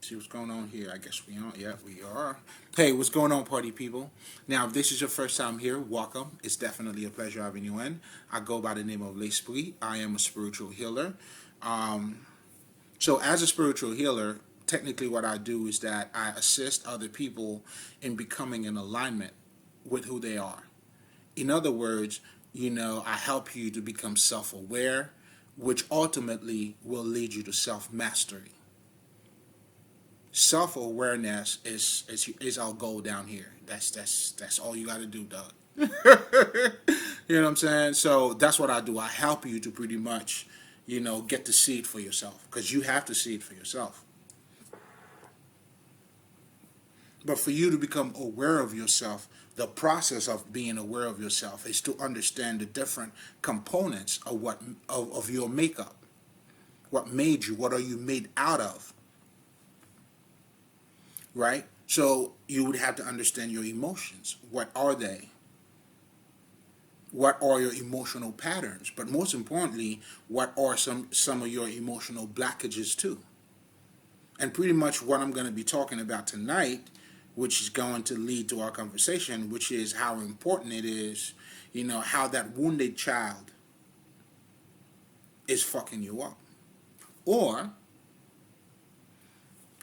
See what's going on here. I guess we are. Yeah, we are. Hey, what's going on, party people? Now, if this is your first time here, welcome. It's definitely a pleasure having you in. I go by the name of L'Esprit. I am a spiritual healer. Um, so, as a spiritual healer, technically what I do is that I assist other people in becoming in alignment with who they are. In other words, I help you to become self-aware, which ultimately will lead you to self-mastery. Self-awareness is our goal down here. That's all you got to do, Doug. You know what I'm saying? So that's what I do. I help you to pretty much, get to see it for yourself, because you have to see it for yourself. But for you to become aware of yourself, the process of being aware of yourself is to understand the different components of of your makeup. What made you? What are you made out of? Right? So you would have to understand your emotions. What are they? What are your emotional patterns? But most importantly, what are some of your emotional blockages too? And pretty much what I'm going to be talking about tonight, which is going to lead to our conversation, which is how important it is, how that wounded child is fucking you up. Or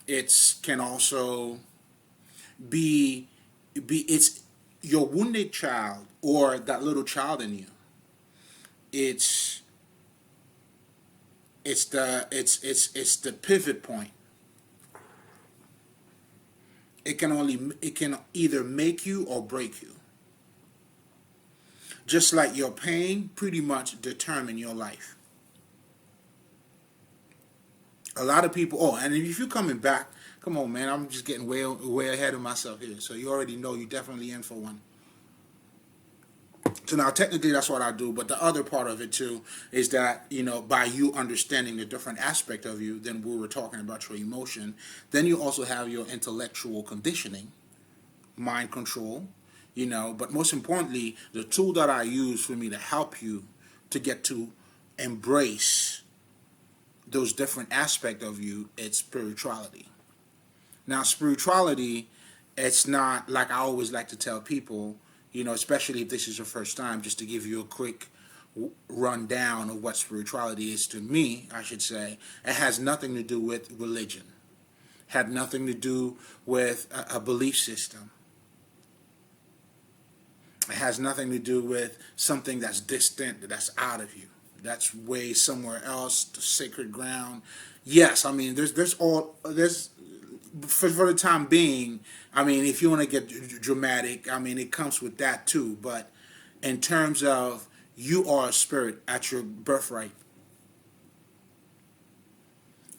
it can also it's your wounded child, or that little child in you. It's the pivot point. It can either make you or break you. Just like your pain pretty much determine your life. A lot of people, and if you're coming back, come on, man, I'm just getting way ahead of myself here. So you already know you're definitely in for one. So now technically that's what I do, but the other part of it too is that, by you understanding the different aspect of you, then we were talking about your emotion, then you also have your intellectual conditioning, mind control, but most importantly, the tool that I use for me to help you to get to embrace those different aspects of you, it's spirituality. Now, spirituality, it's not like I always like to tell people, especially if this is your first time, just to give you a quick rundown of what spirituality is to me, I should say. It has nothing to do with religion. Had nothing to do with a belief system. It has nothing to do with something that's distant, that's out of you. That's way somewhere else, the sacred ground. Yes, I mean, there's for the time being, I mean, if you want to get dramatic, I mean, it comes with that too. But in terms of you are a spirit at your birthright,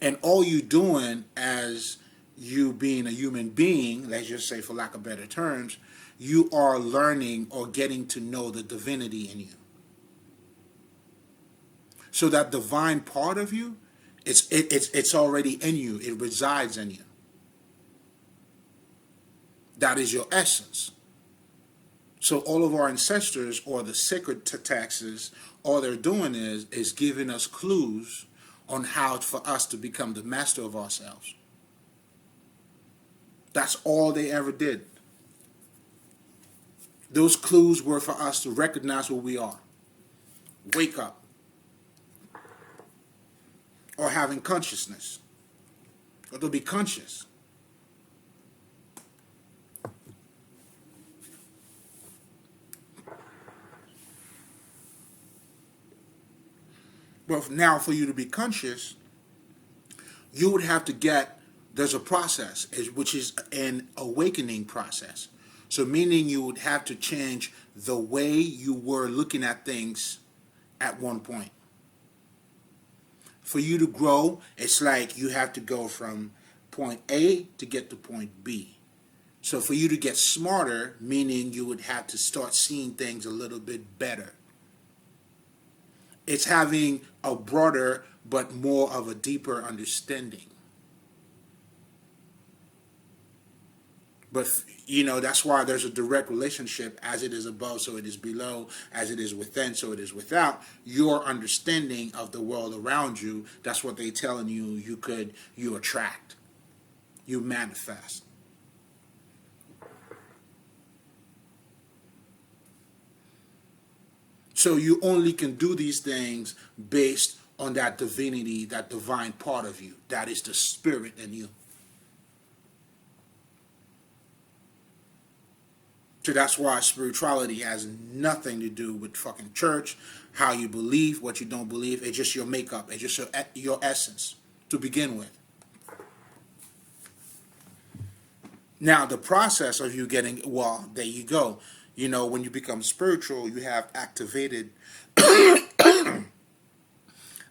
and all you doing as you being a human being, let's just say for lack of better terms, you are learning or getting to know the divinity in you. So that divine part of you, it's already in you. It resides in you. That is your essence. So all of our ancestors or the sacred texts, all they're doing is giving us clues on how for us to become the master of ourselves. That's all they ever did. Those clues were for us to recognize who we are. Wake up. Or having consciousness. Or to be conscious. But now for you to be conscious, you would have to there's a process, which is an awakening process. So meaning you would have to change the way you were looking at things at one point. For you to grow, it's like you have to go from point A to get to point B. So for you to get smarter, meaning you would have to start seeing things a little bit better. It's having a broader but more of a deeper understanding. But, that's why there's a direct relationship. As it is above, so it is below. As it is within, so it is without. Your understanding of the world around you, that's what they're telling you, you attract. you manifest. So you only can do these things based on that divinity, that divine part of you. That is the spirit in you. So that's why spirituality has nothing to do with fucking church, how you believe, what you don't believe. It's just your makeup. It's just your essence to begin with. Now, the process of you getting, well, there you go. You know, when you become spiritual, you have activated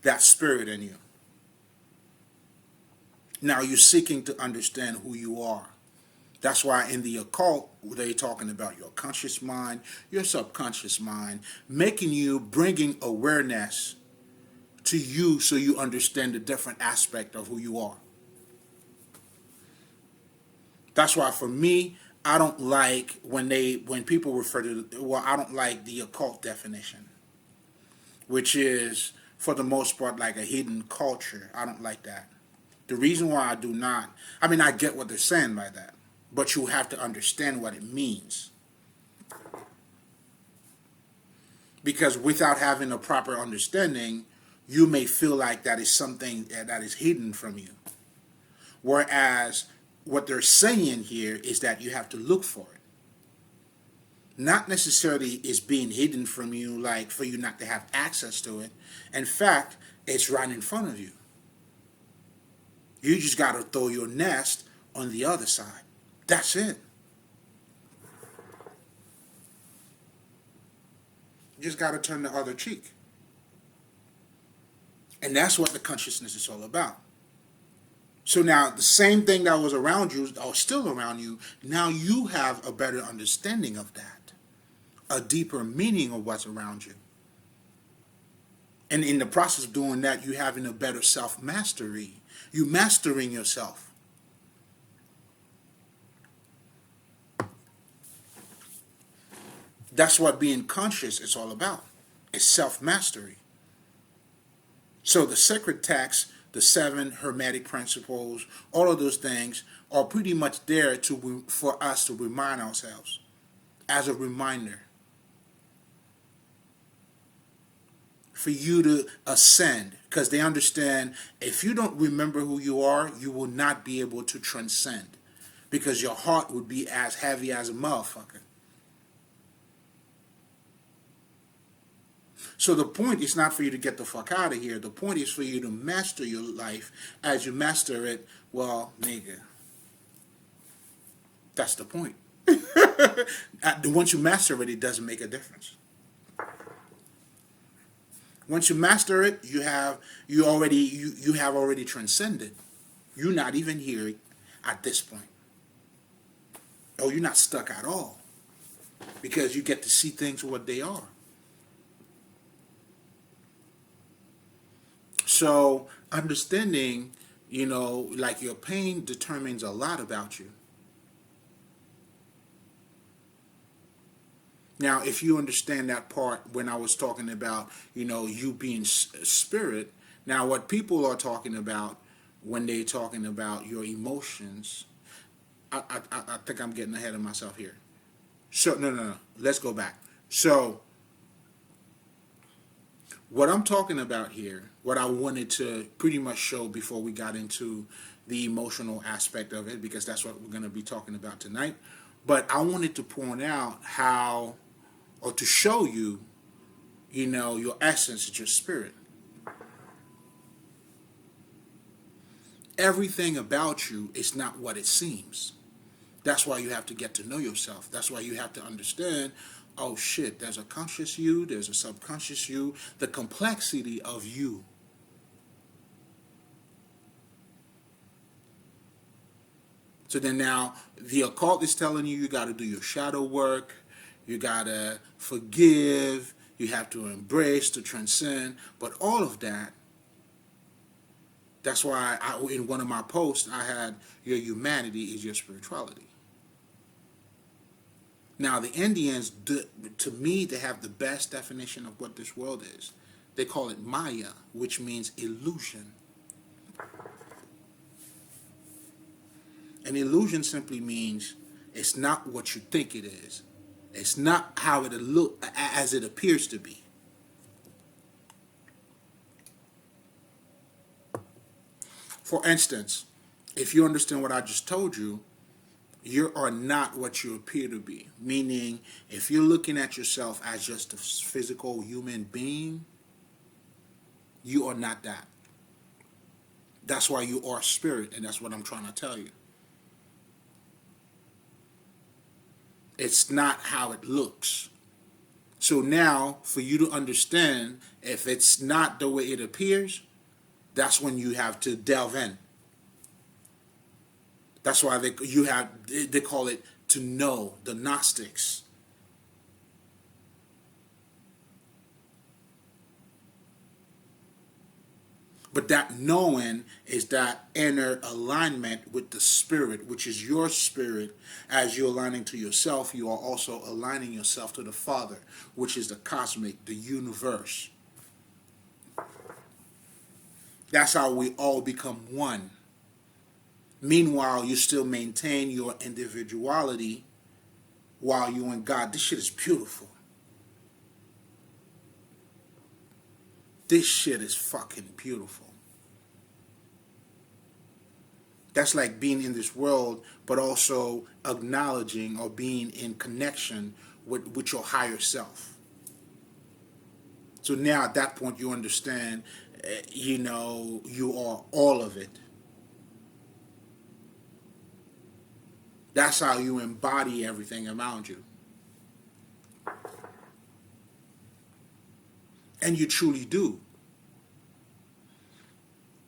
that spirit in you. Now you're seeking to understand who you are. That's why in the occult, they're talking about your conscious mind, your subconscious mind, making you, bringing awareness to you so you understand the different aspect of who you are. That's why for me, I don't like when people refer to, well, I don't like the occult definition, which is for the most part like a hidden culture. I don't like that. The reason why I do not, I mean, I get what they're saying by that, but you have to understand what it means. Because without having a proper understanding, you may feel like that is something that is hidden from you. Whereas what they're saying here is that you have to look for it. Not necessarily is being hidden from you, like for you not to have access to it. In fact, it's right in front of you. You just got to throw your nest on the other side. That's it. You just got to turn the other cheek. And that's what the consciousness is all about. So now the same thing that was around you, or still around you, now you have a better understanding of that. A deeper meaning of what's around you. And in the process of doing that, you having a better self-mastery. You mastering yourself. That's what being conscious is all about. It's self-mastery. So the sacred text, the 7 hermetic principles, all of those things are pretty much there for us to remind ourselves as a reminder. For you to ascend, because they understand if you don't remember who you are, you will not be able to transcend, because your heart would be as heavy as a motherfucker. So the point is not for you to get the fuck out of here. The point is for you to master your life. As you master it, well, nigga, that's the point. Once you master it, it doesn't make a difference. Once you master it, you have already transcended. You're not even here at this point. Oh, you're not stuck at all, because you get to see things for what they are. So understanding, like your pain determines a lot about you. Now, if you understand that part when I was talking about, you being spirit, now what people are talking about when they're talking about your emotions, I think I'm getting ahead of myself here. So, no. Let's go back. So, what I'm talking about here, what I wanted to pretty much show before we got into the emotional aspect of it, because that's what we're going to be talking about tonight, but I wanted to point out how, or to show you, your essence is your spirit. Everything about you is not what it seems. That's why you have to get to know yourself. That's why you have to understand, oh shit, there's a conscious you, there's a subconscious you, the complexity of you. So then now, the occult is telling you got to do your shadow work, you got to forgive, you have to embrace, to transcend, but all of that, that's why in one of my posts, I had your humanity is your spirituality. Now, the Indians, to me, they have the best definition of what this world is. They call it Maya, which means illusion. An illusion simply means it's not what you think it is. It's not how it look as it appears to be. For instance, if you understand what I just told you, you are not what you appear to be. Meaning, if you're looking at yourself as just a physical human being, you are not that. That's why you are spirit, and that's what I'm trying to tell you. It's not how it looks. So now, for you to understand, if it's not the way it appears, that's when you have to delve in. That's why they call it to know, the Gnostics. But that knowing is that inner alignment with the spirit, which is your spirit. As you're aligning to yourself, you are also aligning yourself to the Father, which is the cosmic, the universe. That's how we all become one. Meanwhile, you still maintain your individuality while you and God. This shit is beautiful. This shit is fucking beautiful. That's like being in this world, but also acknowledging or being in connection with your higher self. So now at that point you understand, you are all of it. That's how you embody everything around you. And you truly do.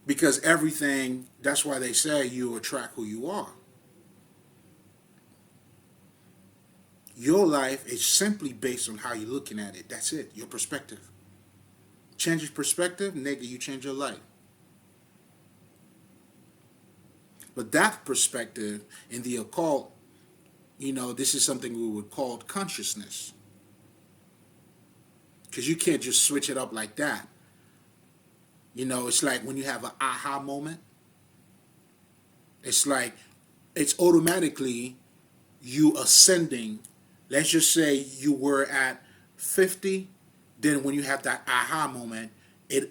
Because everything, that's why they say you attract who you are. Your life is simply based on how you're looking at it. That's it, your perspective. Change your perspective, nigga, you change your life. But that perspective in the occult, this is something we would call consciousness. Because you can't just switch it up like that. It's like when you have an aha moment. It's like, it's automatically you ascending. Let's just say you were at 50. Then when you have that aha moment,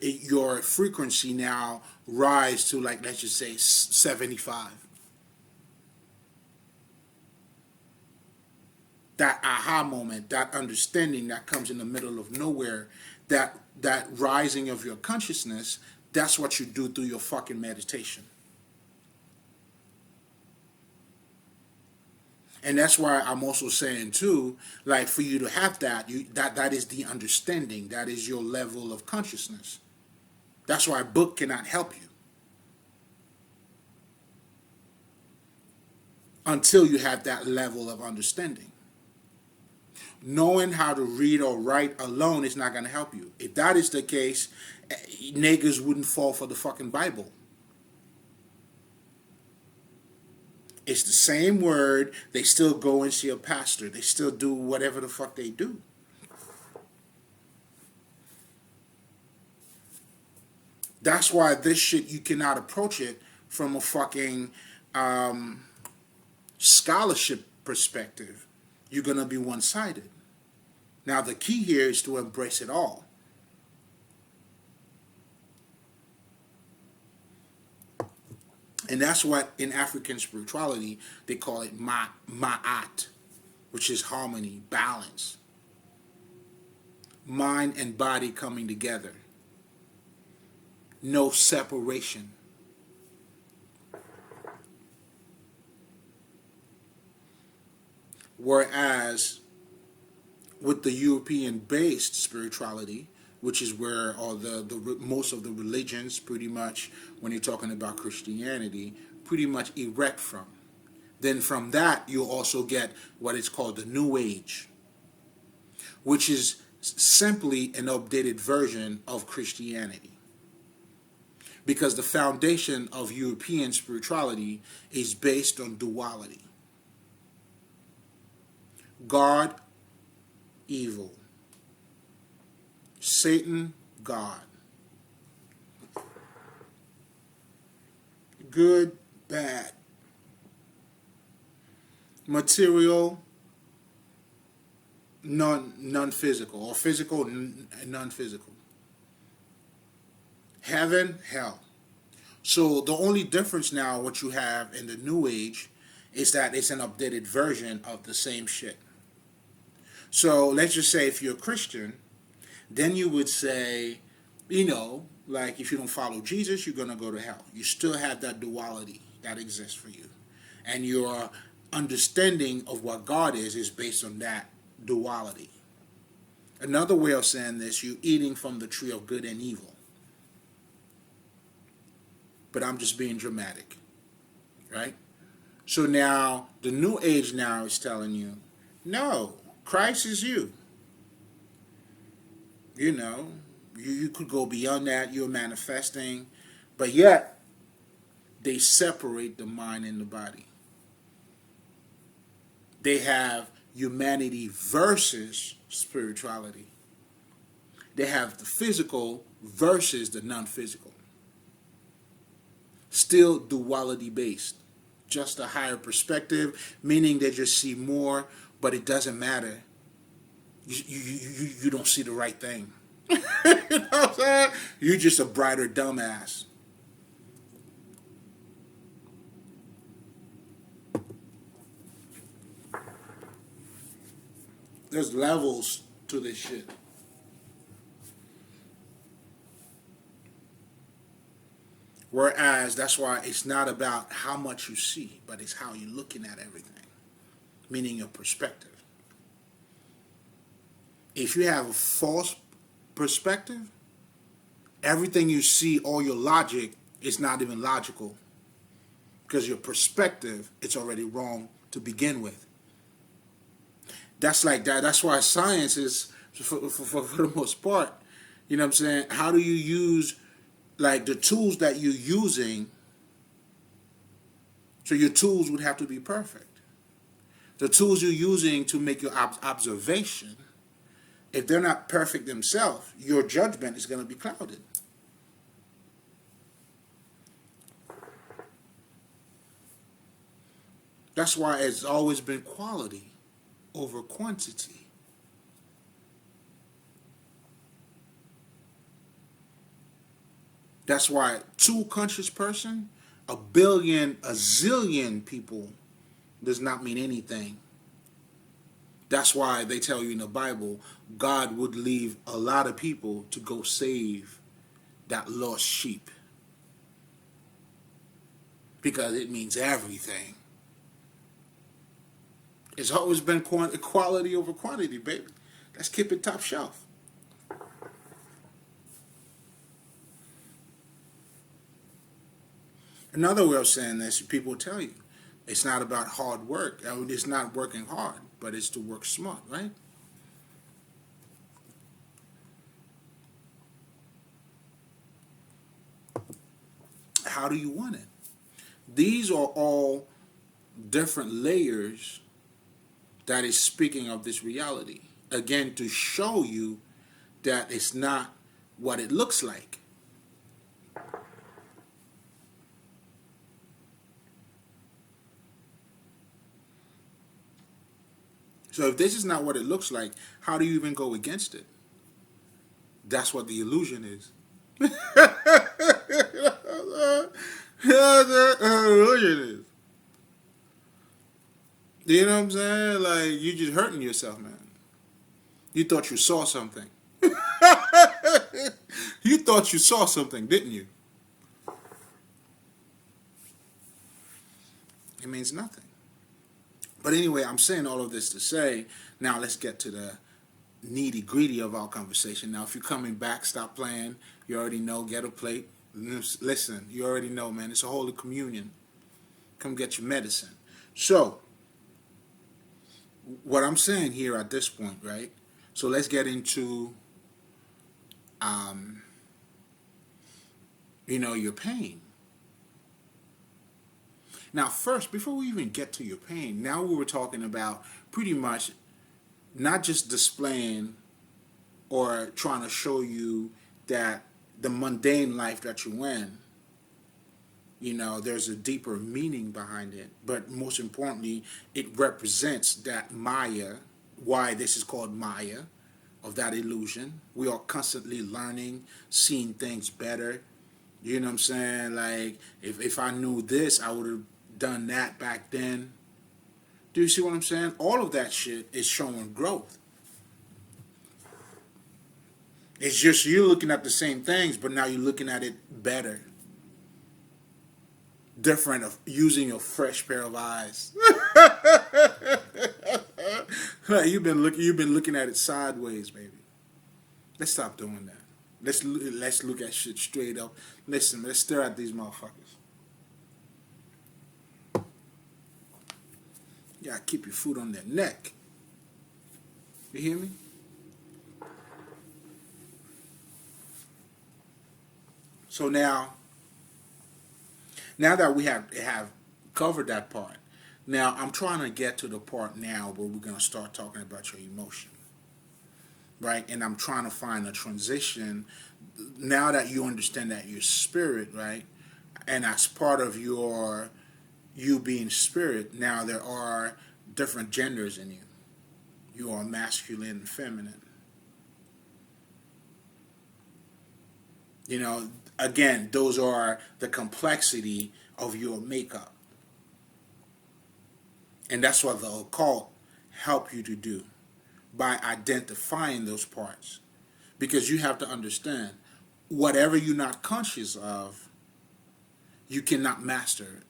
your frequency now rise to, like, let's just say 75. That aha moment, that understanding that comes in the middle of nowhere, that rising of your consciousness, that's what you do through your fucking meditation. And that's why I'm also saying too, like, for you to have that, that is the understanding, that is your level of consciousness. That's why a book cannot help you until you have that level of understanding. Knowing how to read or write alone is not going to help you. If that is the case, niggas wouldn't fall for the fucking Bible. It's the same word. They still go and see a pastor. They still do whatever the fuck they do. That's why this shit, you cannot approach it from a fucking scholarship perspective. You're going to be one-sided. Now, the key here is to embrace it all. And that's what, in African spirituality, they call it ma'at, which is harmony, balance. Mind and body coming together. No separation. Whereas with the European-based spirituality, which is where all the most of the religions, pretty much, when you're talking about Christianity, pretty much erect from. Then from that, you also get what is called the New Age, which is simply an updated version of Christianity. Because the foundation of European spirituality is based on duality. God, evil. Satan, God. Good, bad. material, non-physical, or physical, non-physical. Heaven, hell. So the only difference now, what you have in the New Age, is that it's an updated version of the same shit. So let's just say if you're a Christian, then you would say, like if you don't follow Jesus, you're going to go to hell. You still have that duality that exists for you. And your understanding of what God is based on that duality. Another way of saying this, you're eating from the tree of good and evil. But I'm just being dramatic, right? So now, the New Age now is telling you, no, Christ is you. You could go beyond that, you're manifesting, but yet, they separate the mind and the body. They have humanity versus spirituality. They have the physical versus the non-physical. Still duality based. Just a higher perspective, meaning they just see more, but it doesn't matter. You don't see the right thing. You know what I'm saying? You're just a brighter dumbass. There's levels to this shit. Whereas, that's why it's not about how much you see, but it's how you're looking at everything, meaning your perspective. If you have a false perspective, everything you see, all your logic, is not even logical. Because your perspective, it's already wrong to begin with. That's like that. That's why science is, for the most part, you know what I'm saying? How do you use, like, the tools that you're using? So your tools would have to be perfect. The tools you're using to make your observation, if they're not perfect themselves, your judgment is going to be clouded. That's why it's always been quality over quantity. That's why two conscious person, a billion, a zillion people does not mean anything. That's why they tell you in the Bible, God would leave a lot of people to go save that lost sheep. Because it means everything. It's always been quality over quantity, baby. Let's keep it top shelf. Another way of saying this, people tell you, it's not about hard work. It's not working hard, but it's to work smart, right? How do you want it? These are all different layers that is speaking of this reality. Again, to show you that it's not what it looks like. So if this is not what it looks like, how do you even go against it? That's what the illusion is. Illusion is. You know what I'm saying? Like, you just hurting yourself, man. You thought you saw something. You thought you saw something, didn't you? It means nothing. But anyway, I'm saying all of this to say, now let's get to the nitty-gritty of our conversation. Now, if you're coming back, stop playing. You already know, get a plate. Listen, you already know, man. It's a Holy Communion. Come get your medicine. So, what I'm saying here at this point, right? So let's get into, your pain. Now, first, before we even get to your pain, now we were talking about pretty much not just displaying or trying to show you that the mundane life that you in, there's a deeper meaning behind it. But most importantly, it represents that Maya, why this is called Maya, of that illusion. We are constantly learning, seeing things better. You know what I'm saying? Like, if I knew this, I would have done that back then. Do you see what I'm saying? All of that shit is showing growth. It's just you looking at the same things, but now you're looking at it better. Different, of using a fresh pair of eyes. You've been looking at it sideways, baby. Let's stop doing that. Let's look at shit straight up. Listen, let's stare at these motherfuckers. Yeah, keep your foot on their neck. You hear me? So now that we have covered that part, now I'm trying to get to the part now where we're going to start talking about your emotion, right? And I'm trying to find a transition now that you understand that you're spirit, right? And as part of you being spirit, now there are different genders in you. You are masculine and feminine. Again, those are the complexity of your makeup. And that's what the occult help you to do, by identifying those parts. Because you have to understand, whatever you're not conscious of, you cannot master it.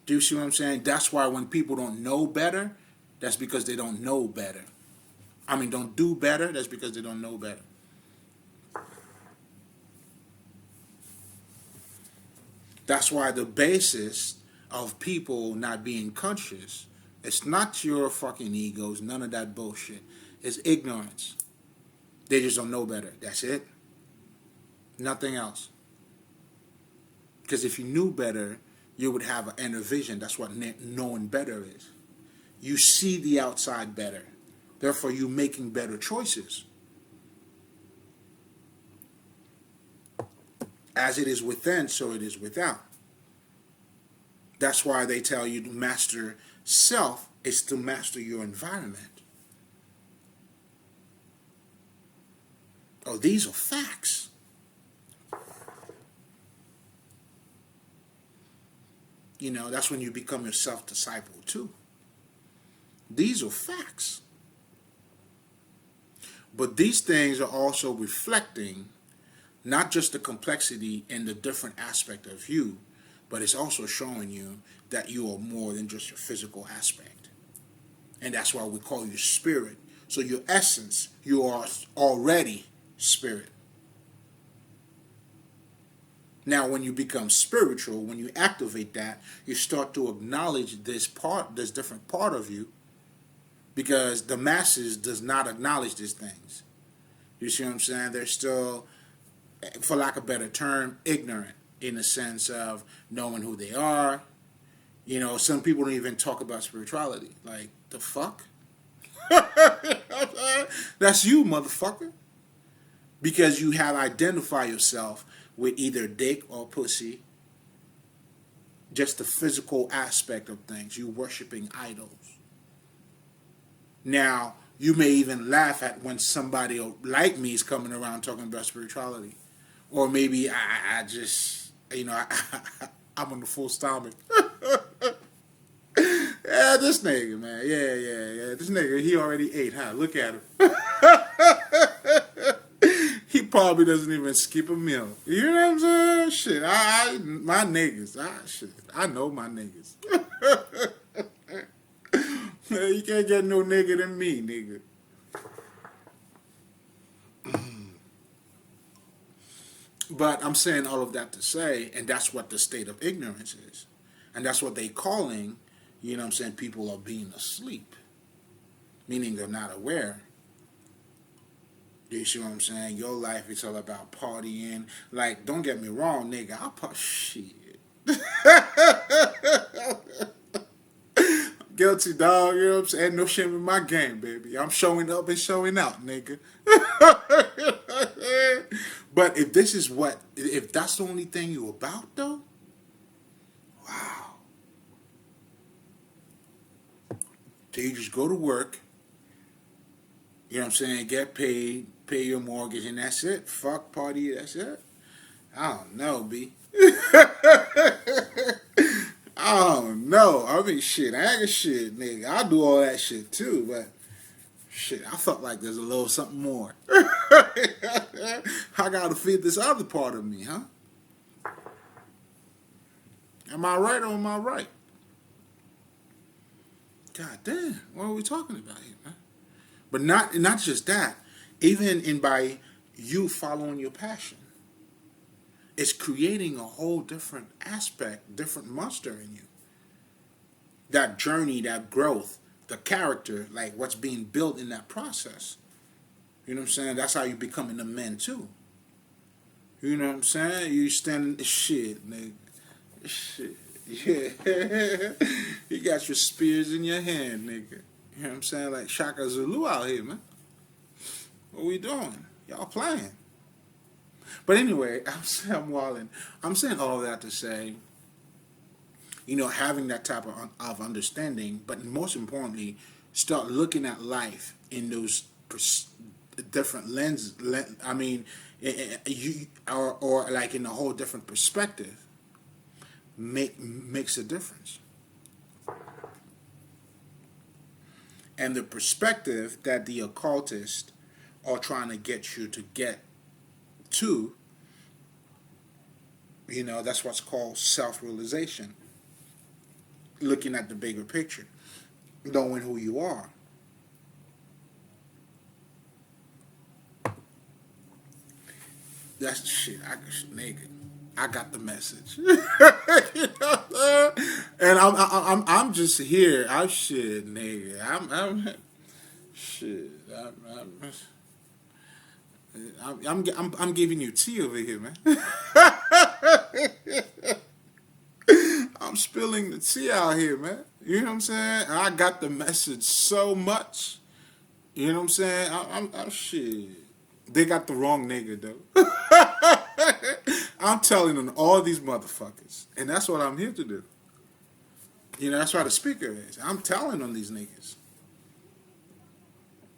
Do you see what I'm saying? That's why when people don't know better, that's because they don't know better. Don't do better, that's because they don't know better. That's why the basis of people not being conscious, it's not your fucking egos, none of that bullshit. It's ignorance. They just don't know better. That's it. Nothing else. Because if you knew better, you would have an inner vision. That's what knowing better is. You see the outside better. Therefore, you're making better choices. As it is within, so it is without. That's why they tell you to master self is to master your environment. Oh, these are facts. That's when you become your self-disciple too. These are facts. But these things are also reflecting not just the complexity and the different aspect of you, but it's also showing you that you are more than just your physical aspect. And that's why we call you spirit. So your essence, you are already spirit. Now, when you become spiritual, when you activate that, you start to acknowledge this different part of you, because the masses does not acknowledge these things. You see what I'm saying? They're still, for lack of a better term, ignorant in the sense of knowing who they are. Some people don't even talk about spirituality. Like, the fuck? That's you, motherfucker. Because you have identified yourself with either dick or pussy. Just the physical aspect of things. You worshiping idols. Now, you may even laugh at when somebody like me is coming around talking about spirituality. Or maybe I just, I'm on the full stomach. Yeah, this nigga, man. Yeah. This nigga, he already ate, huh? Look at him. He probably doesn't even skip a meal. You know what I'm saying? Shit, my niggas. Shit, I know my niggas. You can't get no nigga than me, nigga. But I'm saying all of that to say, and that's what the state of ignorance is. And that's what they calling, people are being asleep. Meaning they're not aware. Do you see what I'm saying? Your life is all about partying. Like, don't get me wrong, nigga. I'll shit. guilty, dog. You know what I'm saying? No shame in my game, baby. I'm showing up and showing out, nigga. But if this is if that's the only thing you about, though, wow. So you just go to work, you know what I'm saying, get paid, pay your mortgage, and that's it. Fuck party, that's it. I don't know, B. I don't know. I mean, shit, I ain't shit, nigga. I'll do all that shit too, but shit, I felt like there's a little something more. I gotta feed this other part of me, huh? Am I right or am I right? God damn, what are we talking about here, man? But not just that. Even in by you following your passion, it's creating a whole different aspect, different monster in you. That journey, that growth, the character, like what's being built in that process. You know what I'm saying? That's how you becoming a man too. You know what I'm saying? You standing shit, nigga. Shit. Yeah. You got your spears in your hand, nigga. You know what I'm saying? Like Shaka Zulu out here, man. What we doing? Y'all playing. But anyway, I'm walling. I'm saying all that to say, you know, having that type of understanding, but most importantly, start looking at life in those different lenses. I mean, or like in a whole different perspective, makes a difference. And the perspective that the occultists are trying to get you to get to, you know, that's what's called self-realization. Looking at the bigger picture, knowing who you are. That's the shit. Nigga, I got the message. You know? And I'm just here. I'm shit, nigga. I'm shit. I'm giving you tea over here, man. I'm spilling the tea out here, man. You know what I'm saying? I got the message so much. You know what I'm saying? I'm shit. They got the wrong nigga, though. I'm telling them all these motherfuckers. And that's what I'm here to do. You know, that's why the speaker is. I'm telling on these niggas.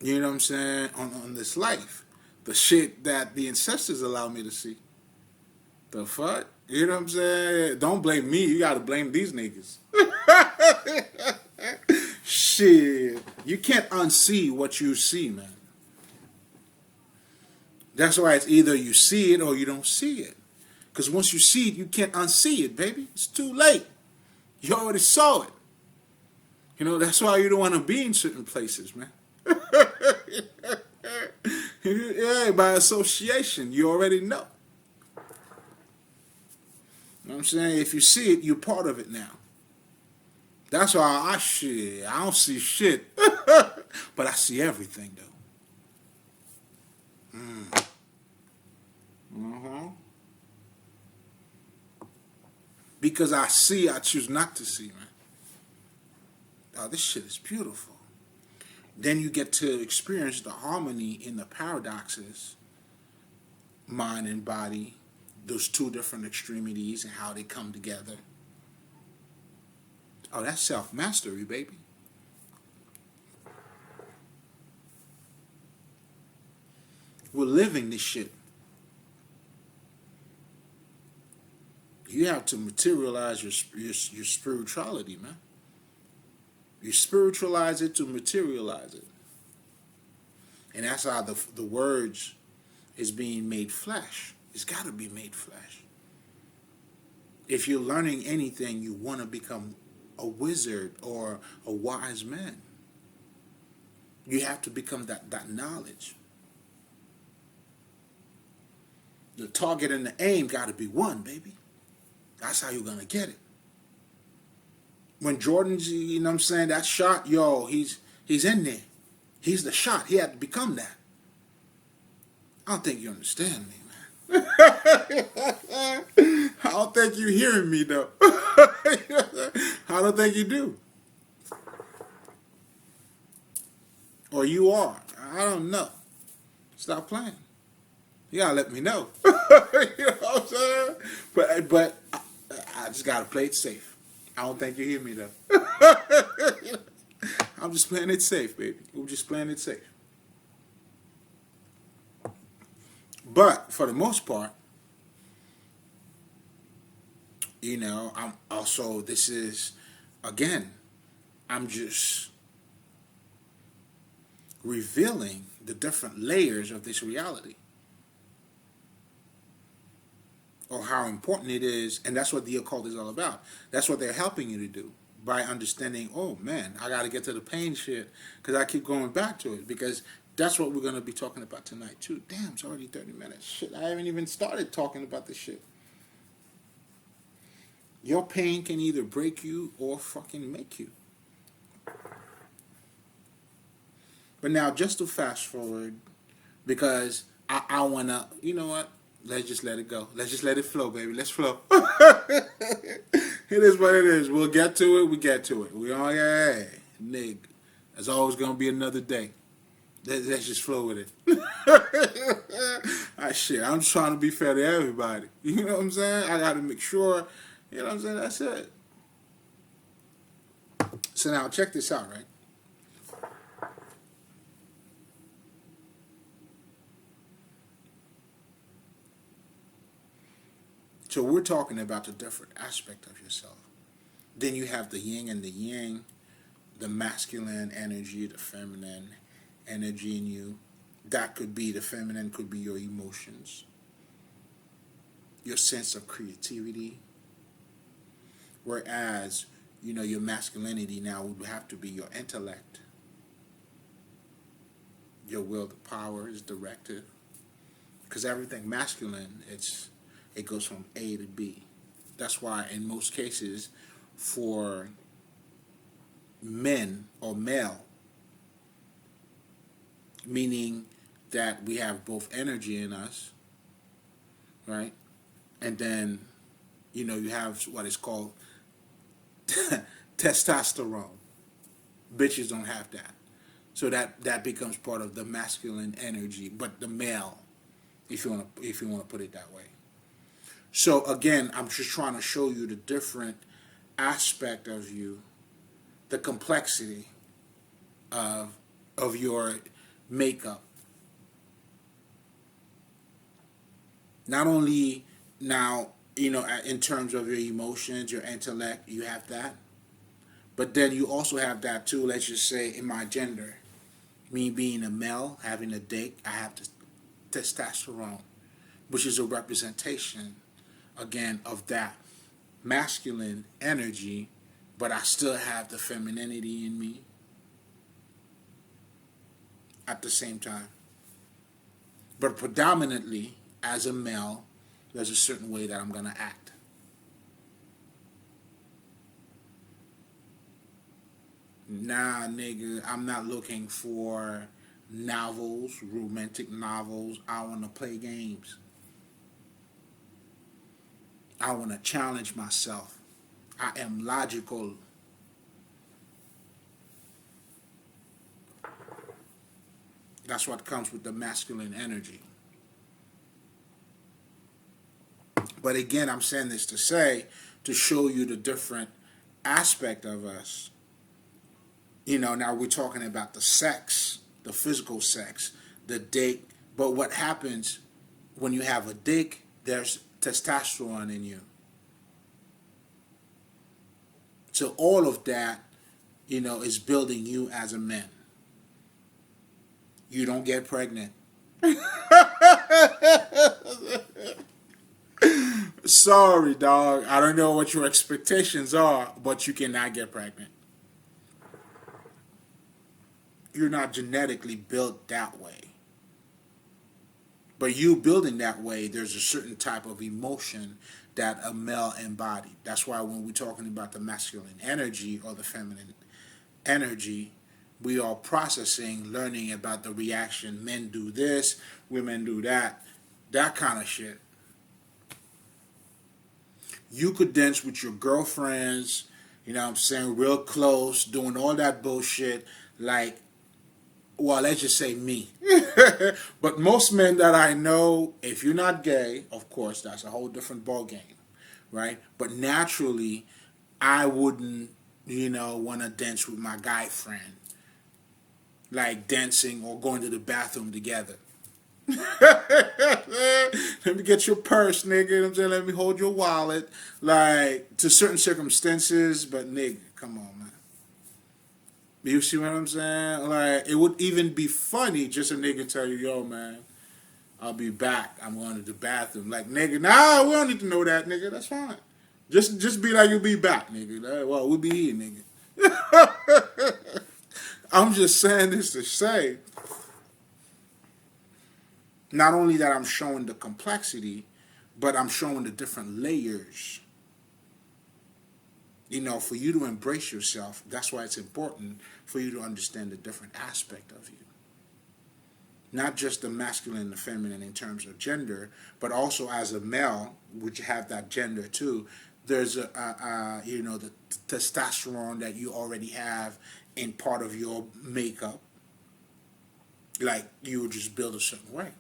You know what I'm saying? On this life. The shit that the ancestors allow me to see. The fuck? You know what I'm saying? Don't blame me. You gotta blame these niggas. Shit. You can't unsee what you see, man. That's why it's either you see it or you don't see it. Because once you see it, you can't unsee it, baby. It's too late. You already saw it. You know, that's why you don't want to be in certain places, man. Yeah, by association, you already know. You know what I'm saying? If you see it, you're part of it now. That's why I don't see shit. But I see everything, though. Because I see, I choose not to see, man. Oh, this shit is beautiful. Then you get to experience the harmony in the paradoxes, mind and body, those two different extremities and how they come together. Oh, that's self-mastery, baby. We're living this shit. You have to materialize your spirituality, man. You spiritualize it to materialize it. And that's how the words is being made flesh. It's got to be made flesh. If you're learning anything, you want to become a wizard or a wise man. You have to become that knowledge. The target and the aim got to be one, baby. That's how you're going to get it. When Jordan's, you know what I'm saying, that shot, yo, he's in there. He's the shot. He had to become that. I don't think you understand me, man. I don't think you're hearing me, though. I don't think you do. or you are. I don't know. Stop playing. You gotta let me know. You know what I'm saying? But I just gotta play it safe. I don't think you hear me though. I'm just playing it safe, baby. We're just playing it safe. But for the most part, I'm also, this is, again, I'm just revealing the different layers of this reality, or how important it is. And that's what the occult is all about. That's what they're helping you to do, by understanding, oh man, I got to get to the pain shit, because I keep going back to it, because that's what we're going to be talking about tonight too. Damn, it's already 30 minutes. Shit, I haven't even started talking about this shit. Your pain can either break you or fucking make you. But now, just to fast forward, because I want to, you know what? Let's just let it go. Let's just let it flow, baby. Let's flow. It is what it is. We'll get to it. We get to it. We all, yeah, nigga. There's always going to be another day. Let's just flow with it. Shit, I'm just trying to be fair to everybody. You know what I'm saying? I got to make sure, you know what I'm saying? That's it. So now, check this out, right? So we're talking about the different aspect of yourself. Then you have the yin and the yang, the masculine energy, the feminine energy in you. That could be, the feminine could be your emotions, your sense of creativity. Whereas, your masculinity now would have to be your intellect, your will to power, is directive. Because everything masculine, it goes from A to B. That's why in most cases, for men or male, meaning that we have both energy in us, right? And then, you have what is called testosterone. Bitches don't have that. So that becomes part of the masculine energy, but the male, if you want to put it that way. So again, I'm just trying to show you the different aspect of you, the complexity of your makeup. Not only now, in terms of your emotions, your intellect, you have that. But then you also have that too, let's just say in my gender. Me being a male, having a dick, I have testosterone, which is a representation, again, of that masculine energy, but I still have the femininity in me at the same time. But predominantly, as a male, there's a certain way that I'm going to act. Nah, nigga, I'm not looking for novels, romantic novels. I want to play games. I want to challenge myself. I am logical. That's what comes with the masculine energy. But again, I'm saying this to show you the different aspect of us. Now we're talking about the sex, the physical sex, the dick. But what happens when you have a dick, there's testosterone in you. So all of that, is building you as a man. You don't get pregnant. Sorry, dog. I don't know what your expectations are, but you cannot get pregnant. You're not genetically built that way. But you building that way, there's a certain type of emotion that a male embodied. That's why when we're talking about the masculine energy or the feminine energy, we are processing, learning about the reaction. Men do this, women do that kind of shit. You could dance with your girlfriends, real close, doing all that bullshit, like well, let's just say me. But most men that I know, if you're not gay, of course, that's a whole different ball game, right? But naturally, I wouldn't, want to dance with my guy friend, like dancing or going to the bathroom together. Let me get your purse, nigga. You know what I'm saying? Let me hold your wallet. Like, to certain circumstances, but nigga, come on, man. You see what I'm saying? Like, it would even be funny just a nigga tell you, yo, man, I'll be back. I'm going to the bathroom. Like, nigga, nah, we don't need to know that, nigga. That's fine. Just be like, you'll be back, nigga. Like, well, we'll be here, nigga. I'm just saying this to say, not only that I'm showing the complexity, but I'm showing the different layers. For you to embrace yourself, that's why it's important for you to understand the different aspect of you. Not just the masculine and the feminine in terms of gender, but also as a male, which have that gender too. There's the testosterone that you already have in part of your makeup. Like, you were just built a certain way.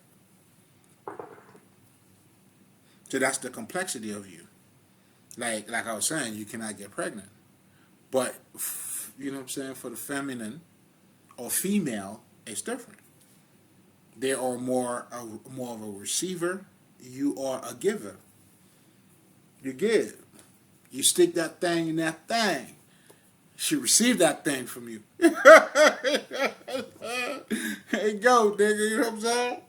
So that's the complexity of you. Like I was saying, you cannot get pregnant. But, you know what I'm saying, for the feminine or female, it's different. They are more of a receiver. You are a giver. You give. You stick that thing in that thing. She received that thing from you. Hey, go, nigga. You know what I'm saying?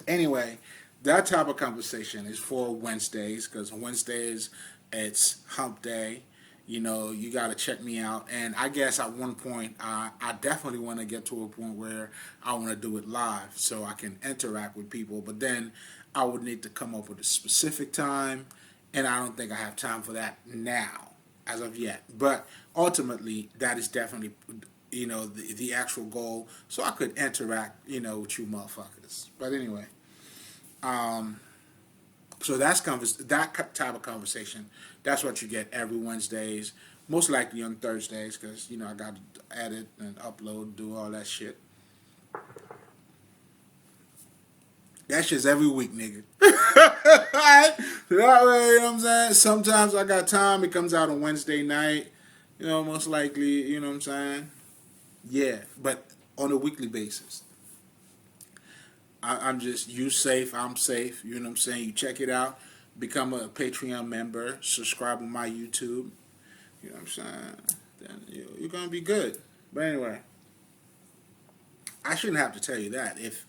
Anyway, that type of conversation is for Wednesdays, because Wednesdays it's hump day. You got to check me out. And I guess at one point, I definitely want to get to a point where I want to do it live so I can interact with people. But then I would need to come up with a specific time, and I don't think I have time for that now, as of yet. But ultimately, that is definitely, the actual goal, so I could interact, with you motherfuckers. But anyway. So that type of conversation, that's what you get every Wednesdays, most likely on Thursdays, because, I got to edit and upload, do all that shit. That shit's every week, nigga. That way, you know what I'm saying? Sometimes I got time, it comes out on Wednesday night, most likely, you know what I'm saying? Yeah, but on a weekly basis. I'm just, you safe, I'm safe, you know what I'm saying? You check it out, become a Patreon member, subscribe on my YouTube, you know what I'm saying? Then you're going to be good. But anyway, I shouldn't have to tell you that. If,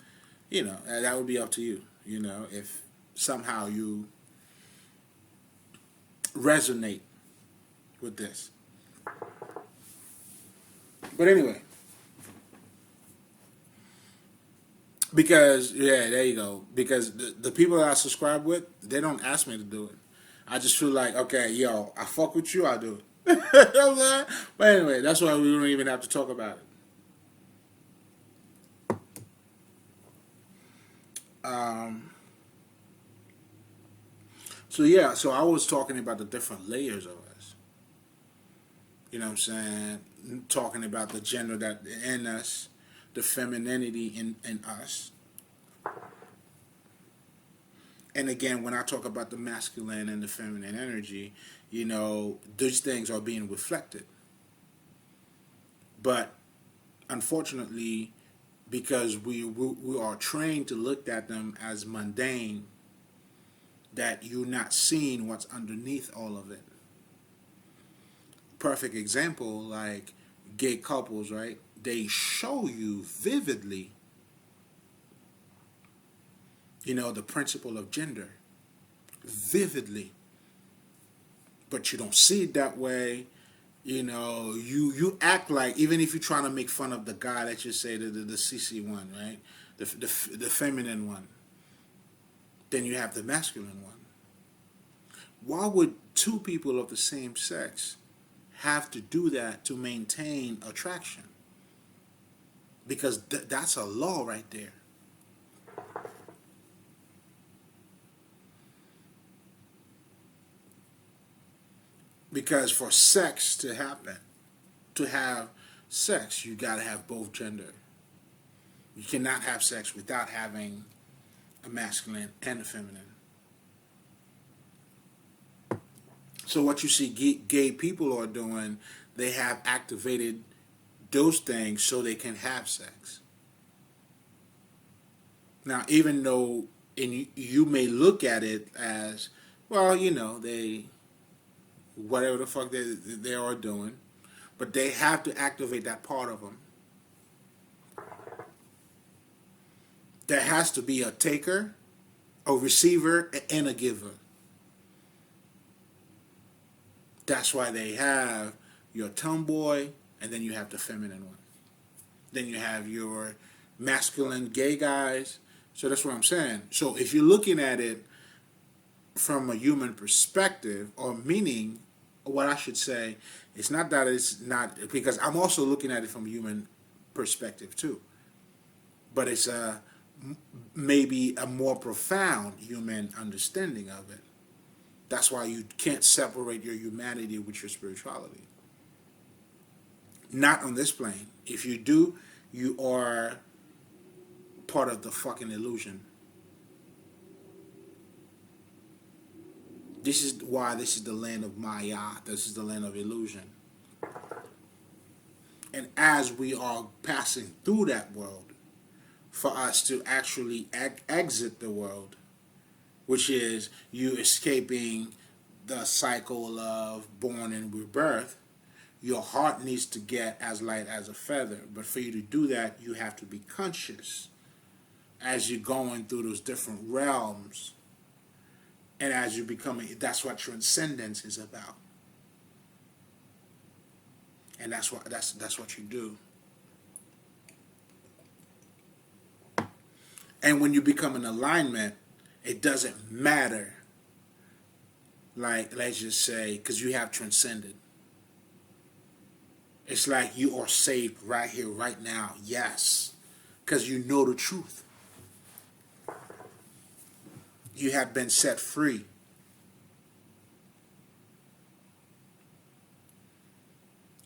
that would be up to you, if somehow you resonate with this. But anyway. Because, yeah, there you go. Because the people that I subscribe with, they don't ask me to do it. I just feel like, okay, yo, I fuck with you, I do it. You know what I'm saying? But anyway, that's why we don't even have to talk about it. So I was talking about the different layers of us. You know what I'm saying? Talking about the gender that in us, the femininity in us. And again, when I talk about the masculine and the feminine energy, those things are being reflected. But unfortunately, because we are trained to look at them as mundane, that you're not seeing what's underneath all of it. Perfect example, like gay couples, right? They show you vividly, the principle of gender. Vividly. But you don't see it that way. You act like, even if you're trying to make fun of the guy, let's just say the CC one, right? The feminine one. Then you have the masculine one. Why would two people of the same sex have to do that to maintain attraction? Because that's a law right there. Because for sex to happen, to have sex, you got to have both gender. You cannot have sex without having a masculine and a feminine. So what you see gay people are doing, they have activated those things so they can have sex. Now, even though you may look at it as, well, they, whatever the fuck they are doing, but they have to activate that part of them. There has to be a taker, a receiver, and a giver. That's why they have your tomboy, and then you have the feminine one. Then you have your masculine gay guys. So that's what I'm saying. So if you're looking at it from a human perspective, or meaning, what I should say, it's not that it's not, because I'm also looking at it from a human perspective too. But it's maybe a more profound human understanding of it. That's why you can't separate your humanity with your spirituality. Not on this plane. If you do, you are part of the fucking illusion. This is why this is the land of Maya. This is the land of illusion. And as we are passing through that world, for us to actually exit the world, which is you escaping the cycle of born and rebirth, your heart needs to get as light as a feather. But for you to do that, you have to be conscious as you're going through those different realms. And as you're becoming, that's what transcendence is about. And that's what you do. And when you become in alignment, it doesn't matter, like, let's just say, because you have transcended. It's like you are saved right here, right now. Yes. Because you know the truth. You have been set free.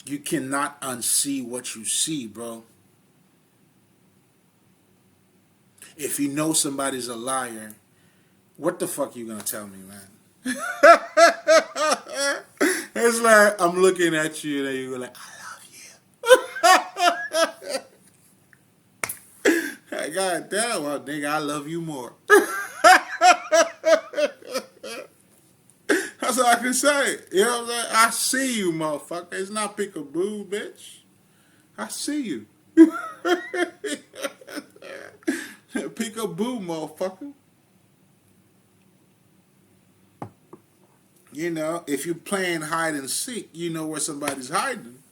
You cannot unsee what you see, bro. If you know somebody's a liar, what the fuck you gonna tell me, man? It's like I'm looking at you and you're like, I love you. God damn, well, nigga, I love you more. That's all I can say. You know what I'm saying? I see you, motherfucker. It's not peekaboo, bitch. I see you. Peekaboo, motherfucker. If you're playing hide and seek, you know where somebody's hiding.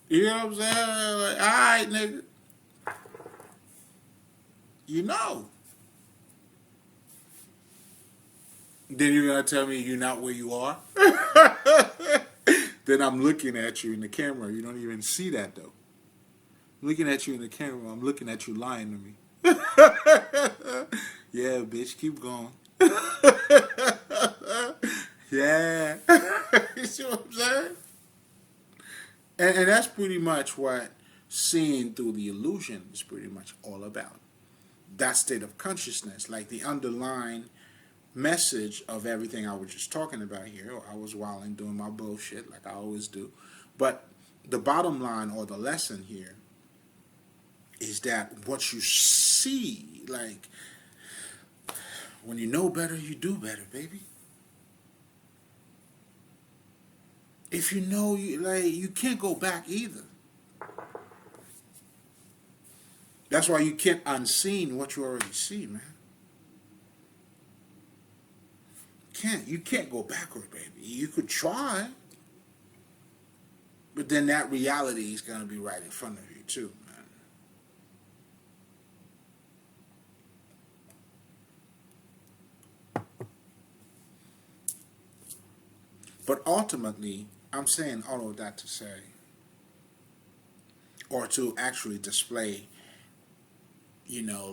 You know what I'm saying? Like, all right, nigga. You know. Then you're going to tell me you're not where you are? Then I'm looking at you in the camera. You don't even see that, though. I'm looking at you in the camera. I'm looking at you lying to me. Yeah, bitch, keep going. Yeah. You see what I'm saying? And that's pretty much what seeing through the illusion is pretty much all about. That state of consciousness, like the underlying message of everything I was just talking about here. I was wilding doing my bullshit like I always do. But the bottom line or the lesson here is that what you see, like, when you know better, you do better, baby. If you know, you can't go back either. That's why you can't unseen what you already see, man. You can't go backward, baby. You could try, but then that reality is going to be right in front of you too, man. But ultimately, I'm saying all of that to say, or to actually display,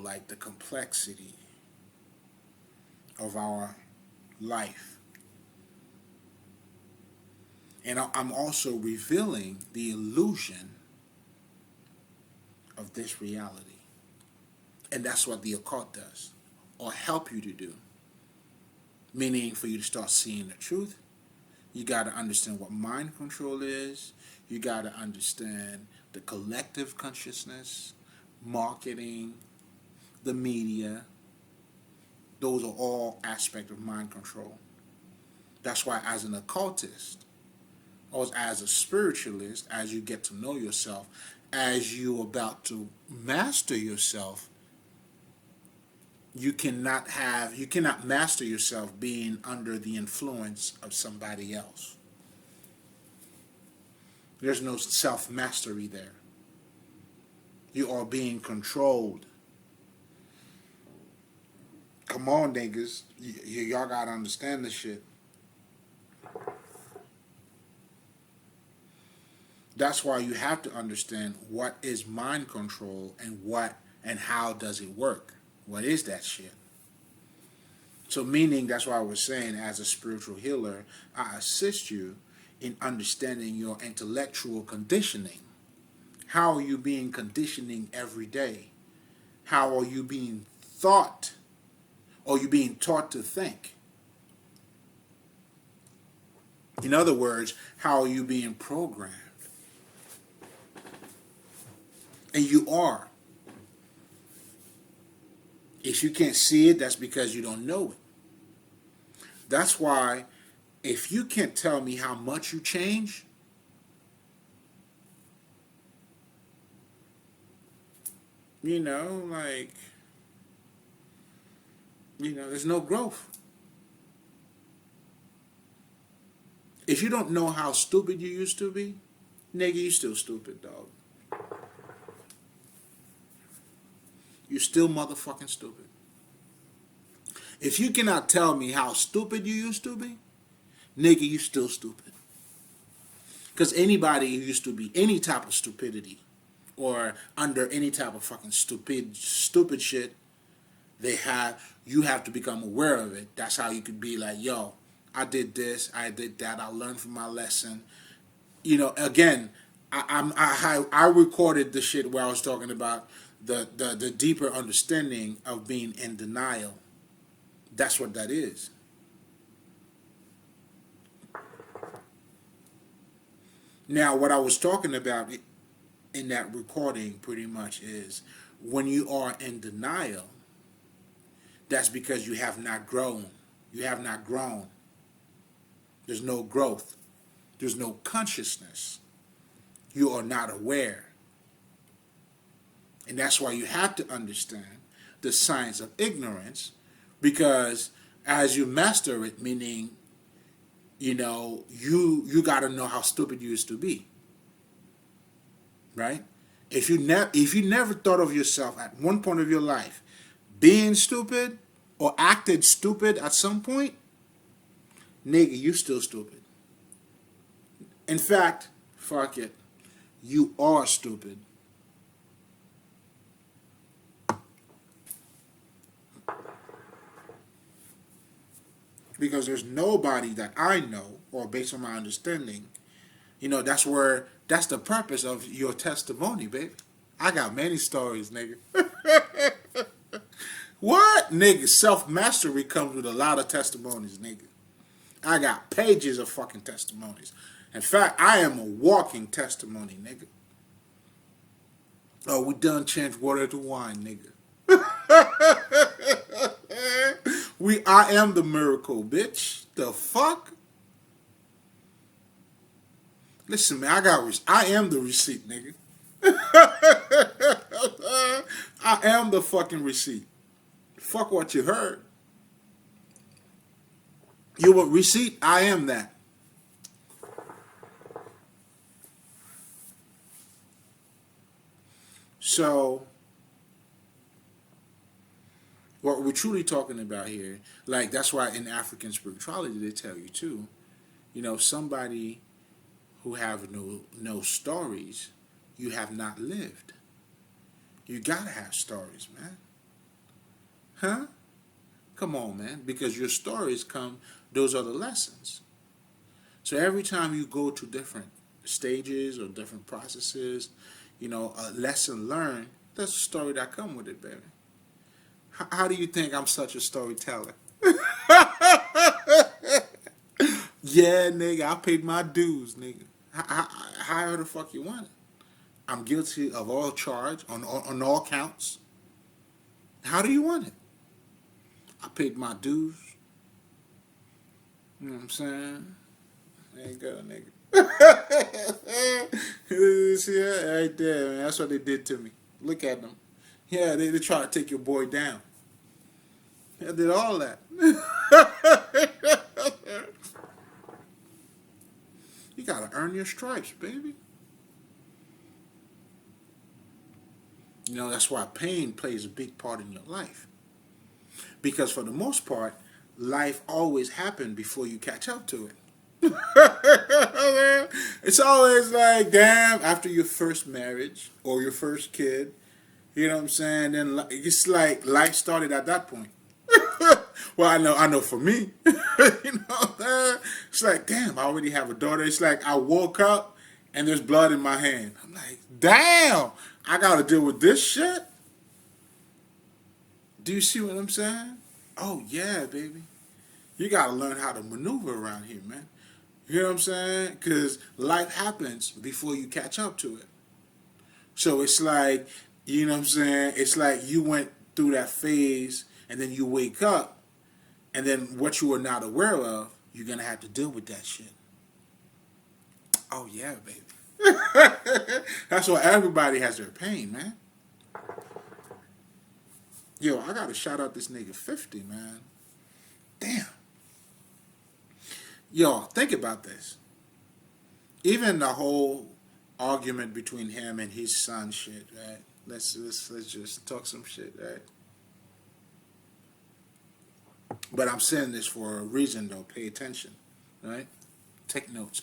like the complexity of our life. And I'm also revealing the illusion of this reality. And that's what the occult does, or help you to do. Meaning for you to start seeing the truth, you got to understand what mind control is. You got to understand the collective consciousness, marketing, the media. Those are all aspects of mind control. That's why as an occultist, or as a spiritualist, as you get to know yourself, as you're about to master yourself, you cannot master yourself being under the influence of somebody else. There's no self-mastery there. You are being controlled. Come on, niggas. Y'all gotta understand this shit. That's why you have to understand what is mind control and how does it work. What is that shit? So meaning, that's why I was saying, as a spiritual healer, I assist you in understanding your intellectual conditioning. How are you being conditioning every day? How are you being taught? Or you being taught to think? In other words, how are you being programmed? And you are. If you can't see it, that's because you don't know it. That's why, if you can't tell me how much you change, there's no growth. If you don't know how stupid you used to be, nigga, you still stupid, dog. You still motherfucking stupid. If you cannot tell me how stupid you used to be, nigga, you still stupid. Because anybody who used to be any type of stupidity or under any type of fucking stupid shit you have to become aware of it. That's how you could be like, yo, I did this, I did that, I learned from my lesson. Again, I recorded the shit where I was talking about the deeper understanding of being in denial. That's what that is. Now, what I was talking about in that recording pretty much is when you are in denial, that's because you have not grown. You have not grown. There's no growth. There's no consciousness. You are not aware. And that's why you have to understand the science of ignorance, because as you master it, meaning, you got to know how stupid you used to be. Right? If you never thought of yourself at one point of your life being stupid or acted stupid at some point, nigga, you still stupid. In fact, fuck it. You are stupid. Because there's nobody that I know, or based on my understanding, that's the purpose of your testimony, baby. I got many stories, nigga. What? Nigga, self-mastery comes with a lot of testimonies, nigga. I got pages of fucking testimonies. In fact, I am a walking testimony, nigga. Oh, we done changed water to wine, nigga. I am the miracle, bitch. The fuck? Listen, man, I am the receipt, nigga. I am the fucking receipt. Fuck what you heard. You want receipt? I am that. So, what we're truly talking about here, like, that's why in African spirituality they tell you too, somebody who have no stories, you have not lived. You gotta have stories, man. Huh? Come on, man. Because your stories those are the lessons. So every time you go to different stages or different processes, a lesson learned, that's a story that come with it, baby. How do you think I'm such a storyteller? Yeah, nigga, I paid my dues, nigga. How the fuck you want it? I'm guilty of all charge on all counts. How do you want it? I paid my dues. You know what I'm saying? There you go, nigga. See that right there, man. That's what they did to me. Look at them. Yeah, they try to take your boy down. They did all that. You gotta earn your stripes, baby. That's why pain plays a big part in your life. Because for the most part, life always happened before you catch up to it. It's always like, damn, after your first marriage or your first kid, you know what I'm saying? Then it's like life started at that point. Well, I know for me, it's like, damn, I already have a daughter. It's like I woke up and there's blood in my hand. I'm like, damn, I got to deal with this shit. Do you see what I'm saying? Oh, yeah, baby. You got to learn how to maneuver around here, man. You know what I'm saying? Because life happens before you catch up to it. So it's like, you know what I'm saying? It's like you went through that phase and then you wake up and then what you were not aware of, you're going to have to deal with that shit. Oh, yeah, baby. That's why everybody has their pain, man. Yo, I got to shout out this nigga 50, man. Damn. Yo, think about this. Even the whole argument between him and his son shit, right? Let's just talk some shit, right? But I'm saying this for a reason, though. Pay attention, right? Take notes,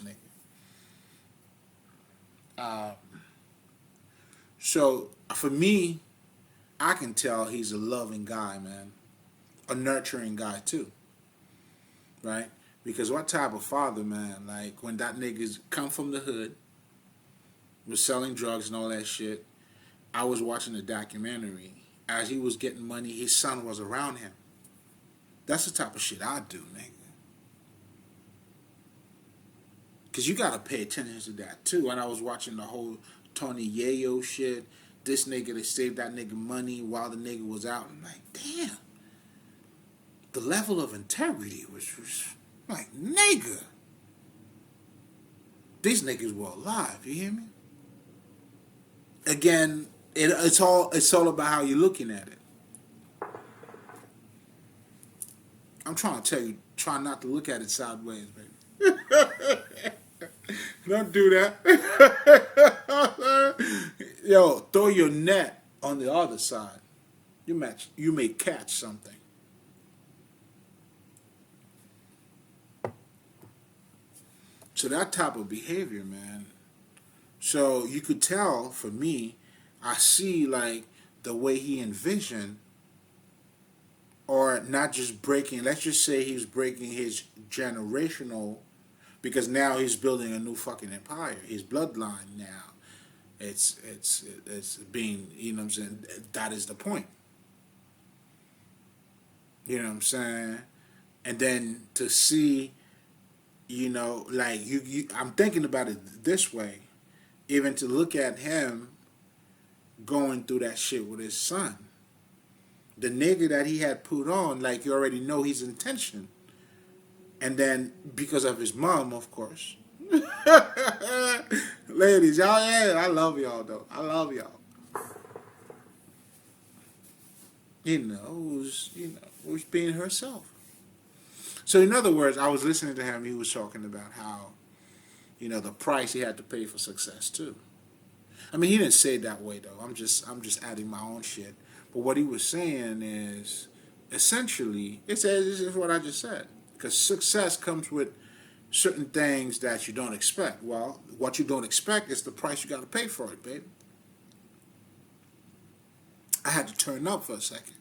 nigga. So, for me, I can tell he's a loving guy, man. A nurturing guy, too. Right? Because what type of father, man, like, when that nigga's come from the hood, was selling drugs and all that shit, I was watching a documentary. As he was getting money, his son was around him. That's the type of shit I do, nigga. Because you got to pay attention to that, too. And I was watching the whole Tony Yayo shit. This nigga, they saved that nigga money while the nigga was out. I'm like, damn. The level of integrity was like, nigga. These niggas were alive, you hear me? Again, it's all about how you're looking at it. I'm trying to tell you, try not to look at it sideways, baby. Don't do that. Yo, throw your net on the other side. You may catch something. So that type of behavior, man. So you could tell, for me, I see like the way he envisioned, or not just breaking, let's just say he's breaking his generational, because now he's building a new fucking empire. His bloodline now, it's being, you know what I'm saying, that is the point. You know what I'm saying? And then to see, like I'm thinking about it this way, even to look at him going through that shit with his son. The nigga that he had put on, like, you already know his intention. And then, because of his mom, of course. Ladies, y'all, yeah, I love y'all, though. I love y'all. Who's being herself. So, in other words, I was listening to him. He was talking about how, the price he had to pay for success, too. I mean, he didn't say it that way, though. I'm just adding my own shit. But what he was saying is, essentially, it's what I just said. Because success comes with certain things that you don't expect. Well, what you don't expect is the price you got to pay for it, baby. I had to turn up for a second.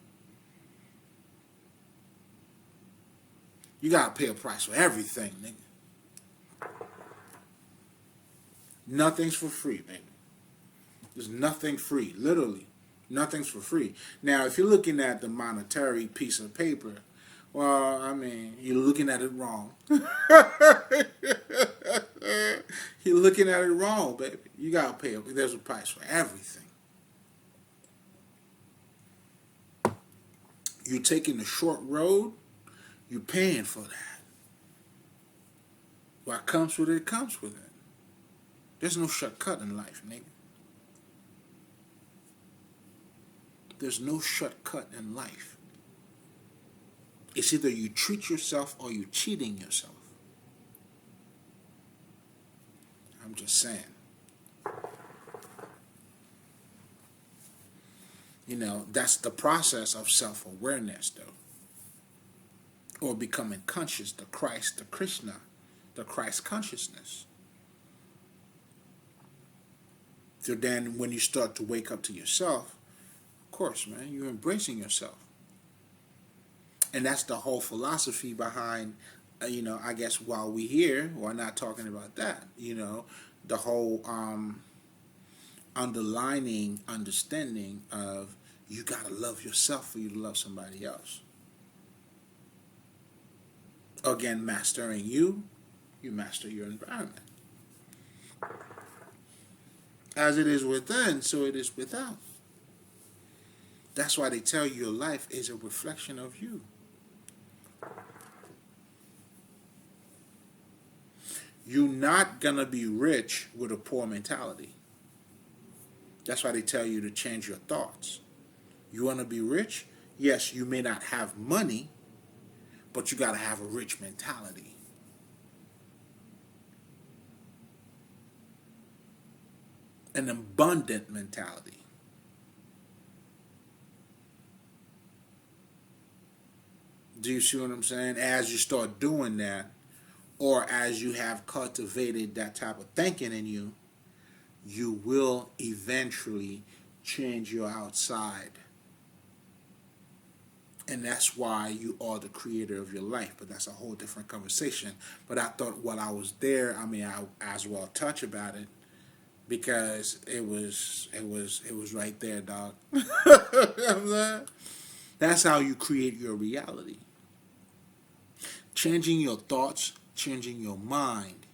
You got to pay a price for everything, nigga. Nothing's for free, baby. There's nothing free, literally. Nothing's for free. Now, if you're looking at the monetary piece of paper, well, I mean, you're looking at it wrong. You're looking at it wrong, baby. You gotta pay. There's a price for everything. You're taking the short road, you're paying for that. What comes with it comes with it. There's no shortcut in life, nigga. There's no shortcut in life. It's either you treat yourself or you're cheating yourself. I'm just saying. You know, that's the process of self-awareness, though. Or becoming conscious, the Christ, the Krishna, the Christ consciousness. So then when you start to wake up to yourself, of course, man, you're embracing yourself. And that's the whole philosophy behind, I guess while we're here, we're not talking about that, the whole underlining understanding of you got to love yourself for you to love somebody else. Again, mastering you master your environment. As it is within, so it is without. That's why they tell you your life is a reflection of you. You're not going to be rich with a poor mentality. That's why they tell you to change your thoughts. You want to be rich? Yes, you may not have money, but you got to have a rich mentality. An abundant mentality. Do you see what I'm saying? As you start doing that, or as you have cultivated that type of thinking in you, you will eventually change your outside. And that's why you are the creator of your life. But that's a whole different conversation. But I thought while I was there, I as well touch about it, because it was right there, dog. That's how you create your reality. Changing your thoughts, changing your mind,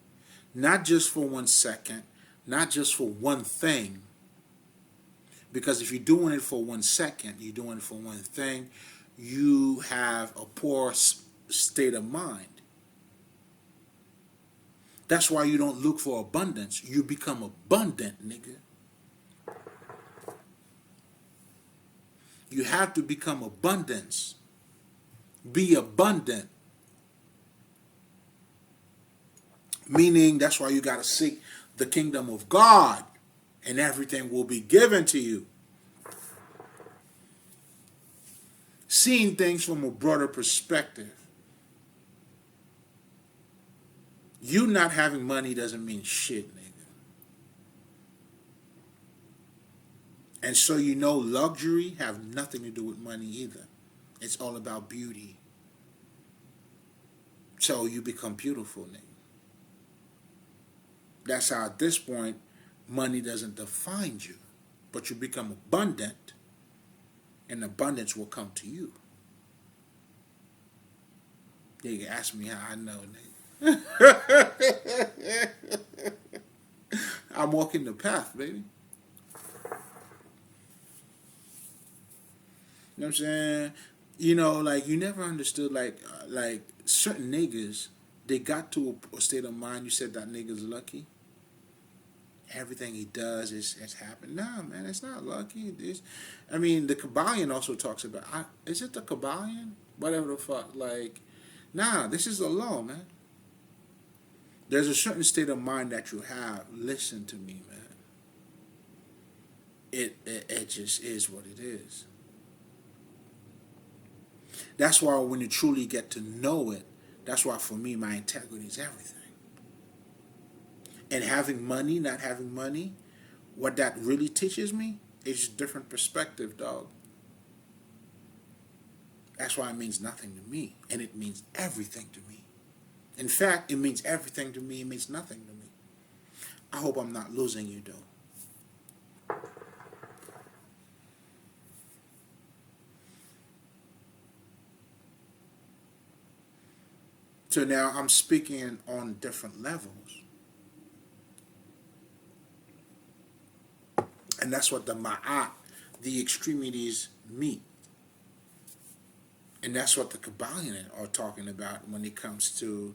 not just for 1 second, not just for one thing. Because if you're doing it for 1 second, you're doing it for one thing, you have a poor state of mind. That's why you don't look for abundance. You become abundant, nigga. You have to become abundance. Be abundant. Meaning, that's why you got to seek the kingdom of God, and everything will be given to you. Seeing things from a broader perspective. You not having money doesn't mean shit, nigga. And so luxury have nothing to do with money either. It's all about beauty. So you become beautiful, nigga. That's how at this point, money doesn't define you. But you become abundant, and abundance will come to you. You can ask me how I know, nigga. I'm walking the path, baby. You know what I'm saying? You never understood, like certain niggas, they got to a state of mind, you said that nigga's lucky. Everything he does is happened. Nah, man, it's not lucky. The Kabbalion also talks about, is it the Kabbalion? Whatever the fuck. Nah, this is the law, man. There's a certain state of mind that you have. Listen to me, man. It just is what it is. That's why when you truly get to know it, that's why for me, my integrity is everything. And having money, not having money, what that really teaches me is a different perspective, dog. That's why it means nothing to me. And it means everything to me. In fact, it means everything to me. It means nothing to me. I hope I'm not losing you, though. So now I'm speaking on different levels. And that's what the ma'at, the extremities, meet. And that's what the Kabbalion are talking about when it comes to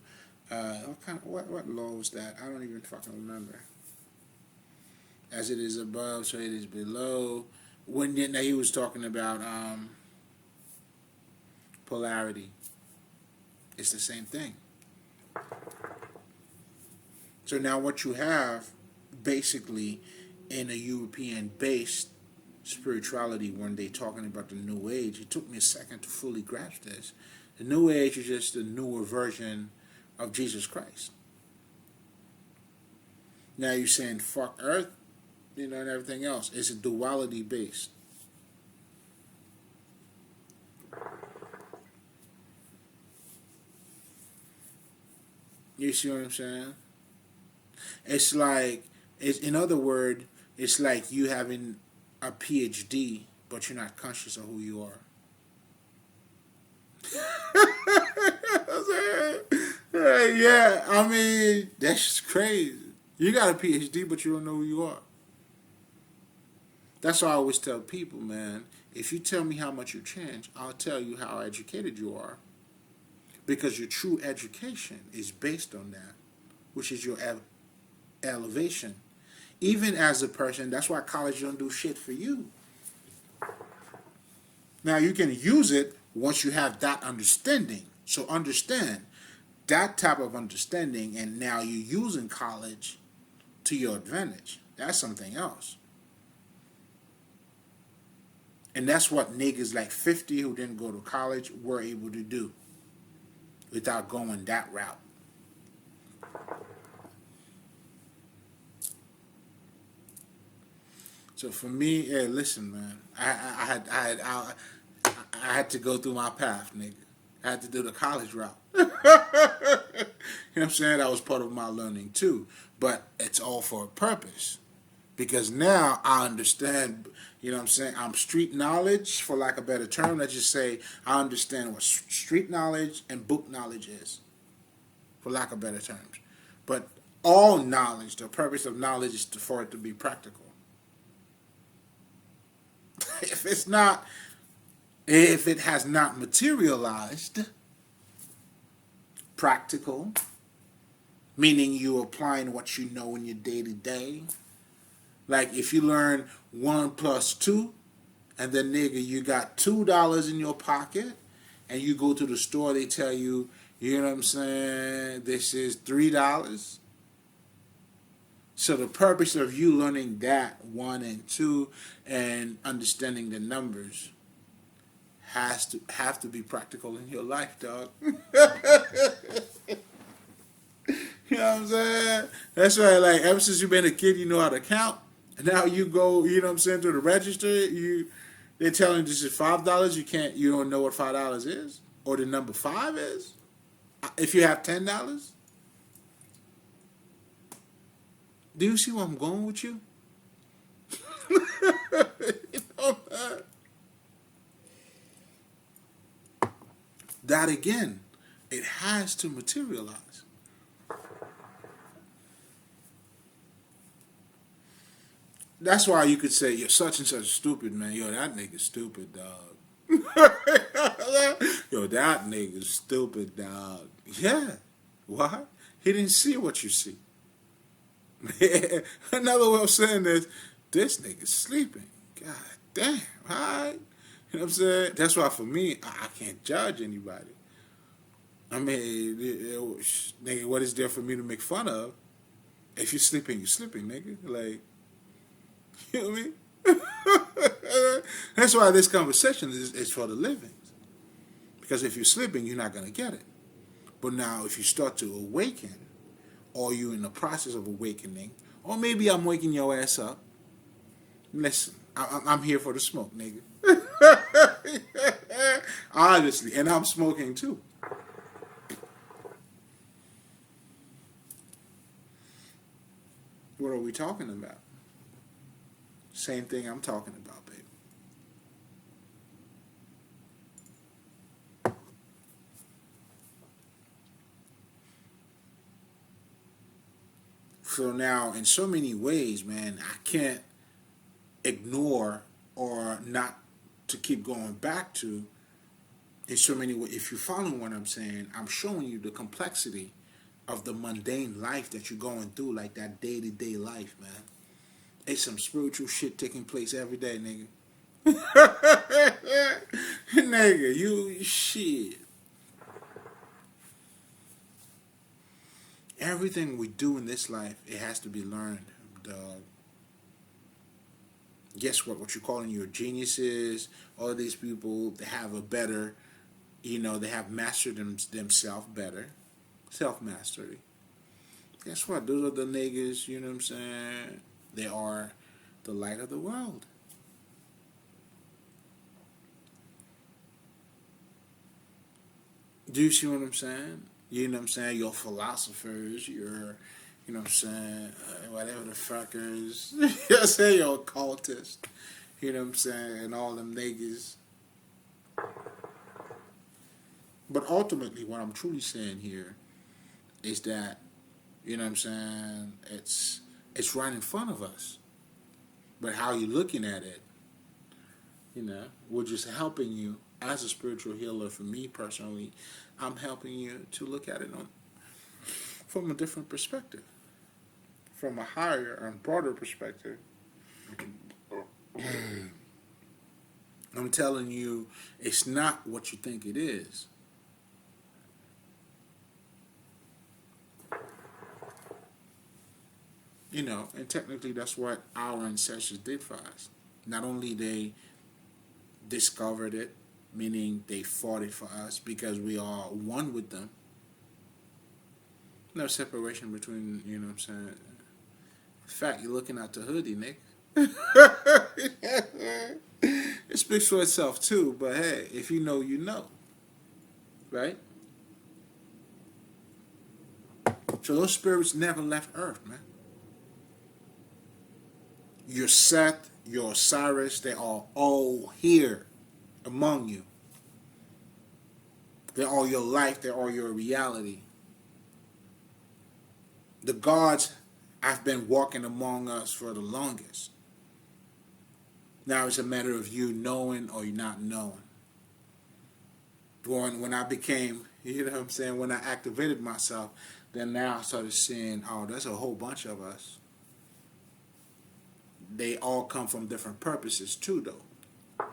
what law is that? I don't even fucking remember. As it is above, so it is below. When now he was talking about polarity. It's the same thing. So now what you have, basically, in a European-based spirituality, when they talking about the New Age, it took me a second to fully grasp this. The New Age is just a newer version of Jesus Christ. Now you're saying fuck Earth, and everything else. It's a duality based. You see what I'm saying? It's like, in other words, it's like you having a PhD, but you're not conscious of who you are. Yeah, I mean, that's just crazy. You got a PhD, but you don't know who you are. That's why I always tell people, man, if you tell me how much you change, I'll tell you how educated you are. Because your true education is based on that, which is your elevation. Even as a person, that's why college don't do shit for you. Now, you can use it once you have that understanding. So understand that type of understanding, and now you're using college to your advantage. That's something else. And that's what niggas like 50 who didn't go to college were able to do without going that route. So for me, yeah, listen, man, I had to go through my path, nigga. I had to do the college route. You know what I'm saying? That was part of my learning too. But it's all for a purpose. Because now I understand, you know what I'm saying? I'm street knowledge, for lack of a better term. Let's just say I understand what street knowledge and book knowledge is, for lack of better terms. But all knowledge, the purpose of knowledge is for it to be practical. If it has not materialized, practical, meaning you applying what you know in your day-to-day. Like if you learn 1 plus 2, and then nigga, you got $2 in your pocket, and you go to the store, they tell you, you know what I'm saying, this is $3. So the purpose of you learning that 1 and 2 and understanding the numbers have to be practical in your life, dog. You know what I'm saying? That's why, like, ever since you've been a kid, you know how to count. And now you go, you know what I'm saying, to the register, they're telling you this is $5. You don't know what $5 is, or the number 5 is. If you have $10, do you see where I'm going with you? You know, that again, it has to materialize. That's why you could say, you're such and such stupid, man. Yo, that nigga's stupid, dog. Yo, that nigga's stupid, dog. Yeah. Why? He didn't see what you see. Another way of saying this nigga's sleeping. God damn, alright? You know what I'm saying? That's why for me, I can't judge anybody. I mean, nigga, what is there for me to make fun of? If you're sleeping, you're sleeping, nigga. Like, you know what I mean? That's why this conversation is for the living. Because if you're sleeping, you're not going to get it. But now, if you start to awaken, or you're in the process of awakening, or maybe I'm waking your ass up, listen, I'm here for the smoke, nigga. Honestly, and I'm smoking too. What are we talking about? Same thing I'm talking about, baby. So now, in so many ways, man, I can't ignore or not to keep going back to in so many ways. If you follow what I'm saying, I'm showing you the complexity of the mundane life that you're going through, like that day-to-day life, man. It's some spiritual shit taking place every day, nigga. Nigga, you shit. Everything we do in this life, it has to be learned, dog. Guess what? What you're calling your geniuses, all of these people, they have a better, they have mastered themselves better. Self-mastery. Guess what? Those are the niggas, you know what I'm saying? They are the light of the world. Do you see what I'm saying? You know what I'm saying? Your philosophers, your, you know what I'm saying, whatever the fuckers. You know what I'm saying? Your occultists. You know what I'm saying? And all them niggas. But ultimately, what I'm truly saying here is that, you know what I'm saying, it's right in front of us. But how you looking at it, we're just helping you as a spiritual healer. For me personally, I'm helping you to look at it from a different perspective, from a higher and broader perspective. I'm telling you, it's not what you think it is. And technically that's what our ancestors did for us. Not only they discovered it, meaning they fought it for us because we are one with them. No separation between, you know what I'm saying? In fact, you're looking at the hoodie, Nick. It speaks for itself too, but hey, if you know, you know. Right? So those spirits never left Earth, man. Your Seth, your Osiris, they are all here among you. They're all your life, they're all your reality. The gods have been walking among us for the longest. Now it's a matter of you knowing or you not knowing. When I became, you know what I'm saying, when I activated myself, then now I started seeing, oh, there's a whole bunch of us. They all come from different purposes too, though.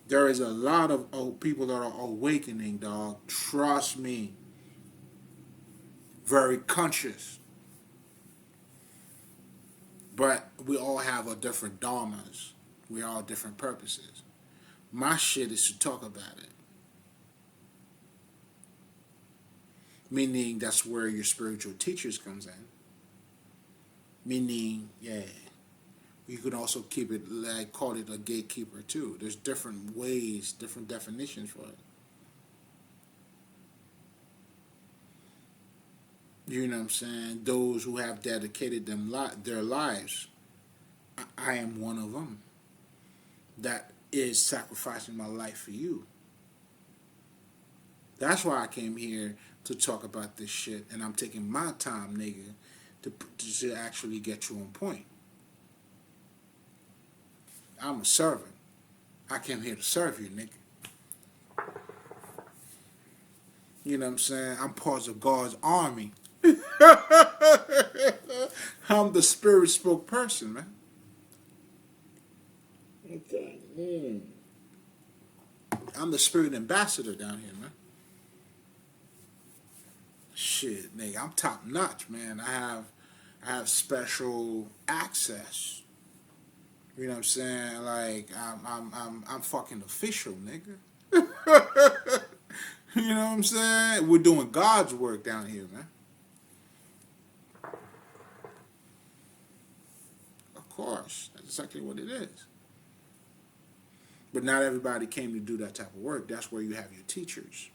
There is a lot of people that are awakening, dog. Trust me. Very conscious. But we all have our different dharmas. We all have different purposes. My shit is to talk about it. Meaning that's where your spiritual teachers comes in. Meaning, yeah, you could also keep it, like, call it a gatekeeper too. There's different ways, different definitions for it. You know what I'm saying? Those who have dedicated their lives. I am one of them. That is sacrificing my life for you. That's why I came here to talk about this shit, and I'm taking my time, nigga, to actually get you on point. I'm a servant. I came here to serve you, nigga. You know what I'm saying? I'm part of God's army. I'm the spirit spoke person, man. Okay. I'm the spirit ambassador down here, man. Shit, nigga, I'm top notch, man. I have special access. You know what I'm saying? Like I'm fucking official, nigga. You know what I'm saying? We're doing God's work down here, man. Of course, that's exactly what it is. But not everybody came to do that type of work. That's where you have your teachers.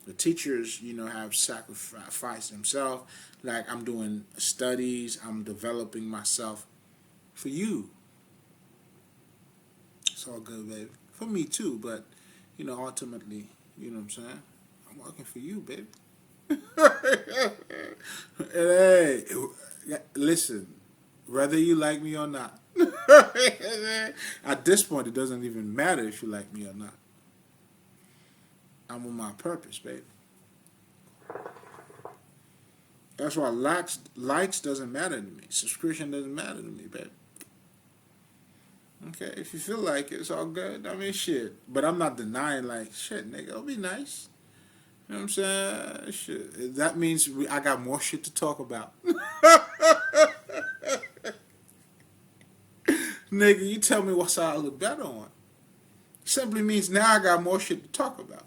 The teachers, have sacrificed themselves. Like, I'm doing studies, I'm developing myself for you. It's all good, baby. For me too, but ultimately, you know what I'm saying? I'm working for you, baby. Hey, listen, whether you like me or not. At this point, it doesn't even matter if you like me or not. I'm on my purpose, baby. That's why likes doesn't matter to me. Subscription doesn't matter to me, baby. Okay, if you feel like it, it's all good. I mean, shit. But I'm not denying, like, shit, nigga, it'll be nice. You know what I'm saying? Shit. That means I got more shit to talk about. Nigga, you tell me what side I look better on. Simply means now I got more shit to talk about.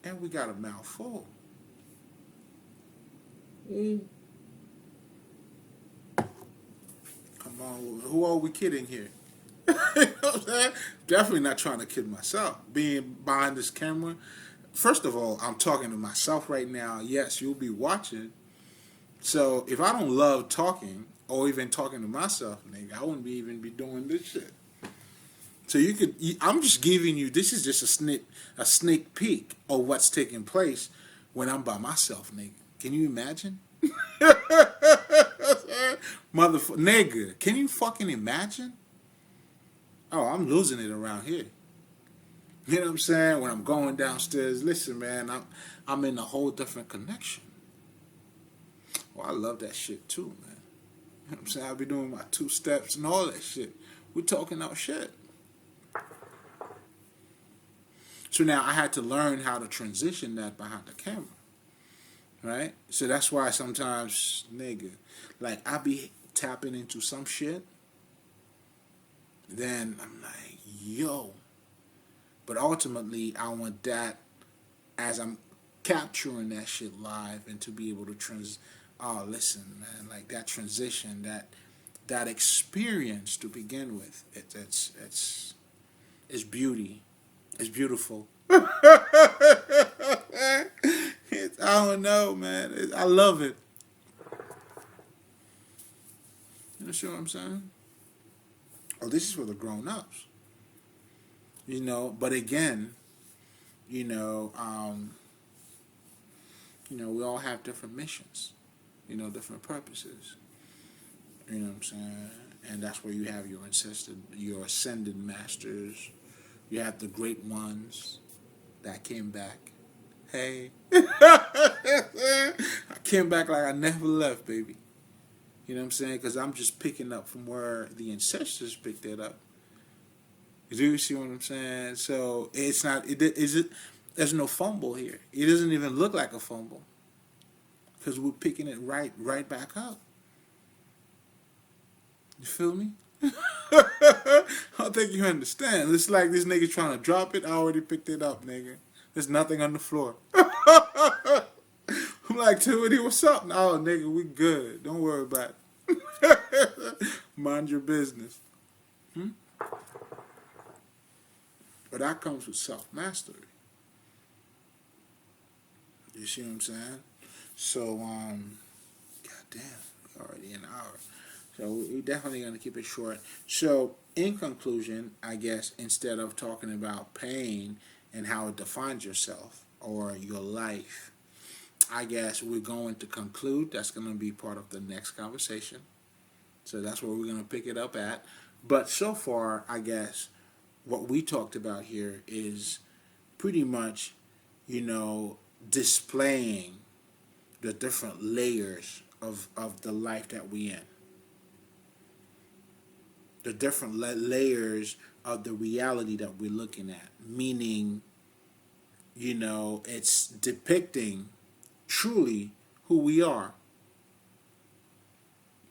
And we got a mouthful. Come on, who are we kidding here? You know what I'm saying? Definitely not trying to kid myself. Being behind this camera. First of all, I'm talking to myself right now. Yes, you'll be watching. So if I don't love talking or even talking to myself, nigga, I wouldn't even be doing this shit. So I'm just giving you, this is just a sneak peek of what's taking place when I'm by myself, nigga. Can you imagine? Nigga, can you fucking imagine? Oh, I'm losing it around here. You know what I'm saying? When I'm going downstairs, listen, man, I'm in a whole different connection. Well, I love that shit too, man. You know what I'm saying? I'll be doing my 2 steps and all that shit. We're talking our shit. So now I had to learn how to transition that behind the camera. Right? So that's why sometimes, nigga, like, I be tapping into some shit. Then I'm like, yo. But ultimately, I want that as I'm capturing that shit live and to be able to listen, man, like that transition, that experience to begin with, it's beauty. It's beautiful. I don't know, man. I love it. You know what I'm saying? Oh, this is for the grown-ups. But again, we all have different missions, different purposes. You know what I'm saying? And that's where you have your ascended masters. You have the great ones that came back. Hey. I came back like I never left, baby. You know what I'm saying? Because I'm just picking up from where the ancestors picked it up. Do you see what I'm saying? So it's not. There's no fumble here. It doesn't even look like a fumble because we're picking it right back up. You feel me? I don't think you understand. It's like this nigga trying to drop it. I already picked it up, nigga. There's nothing on the floor. I'm like, Timothy, what's up? Oh, nigga, we good. Don't worry about it. Mind your business. But that comes with self-mastery. You see what I'm saying? So, goddamn, already an hour. So we're definitely going to keep it short. So, in conclusion, I guess, instead of talking about pain and how it defines yourself or your life, I guess we're going to conclude. That's going to be part of the next conversation. So that's where we're going to pick it up at. But so far, I guess, what we talked about here is pretty much, displaying the different layers of the life that we in. The different layers of the reality that we're looking at. Meaning, it's depicting truly who we are.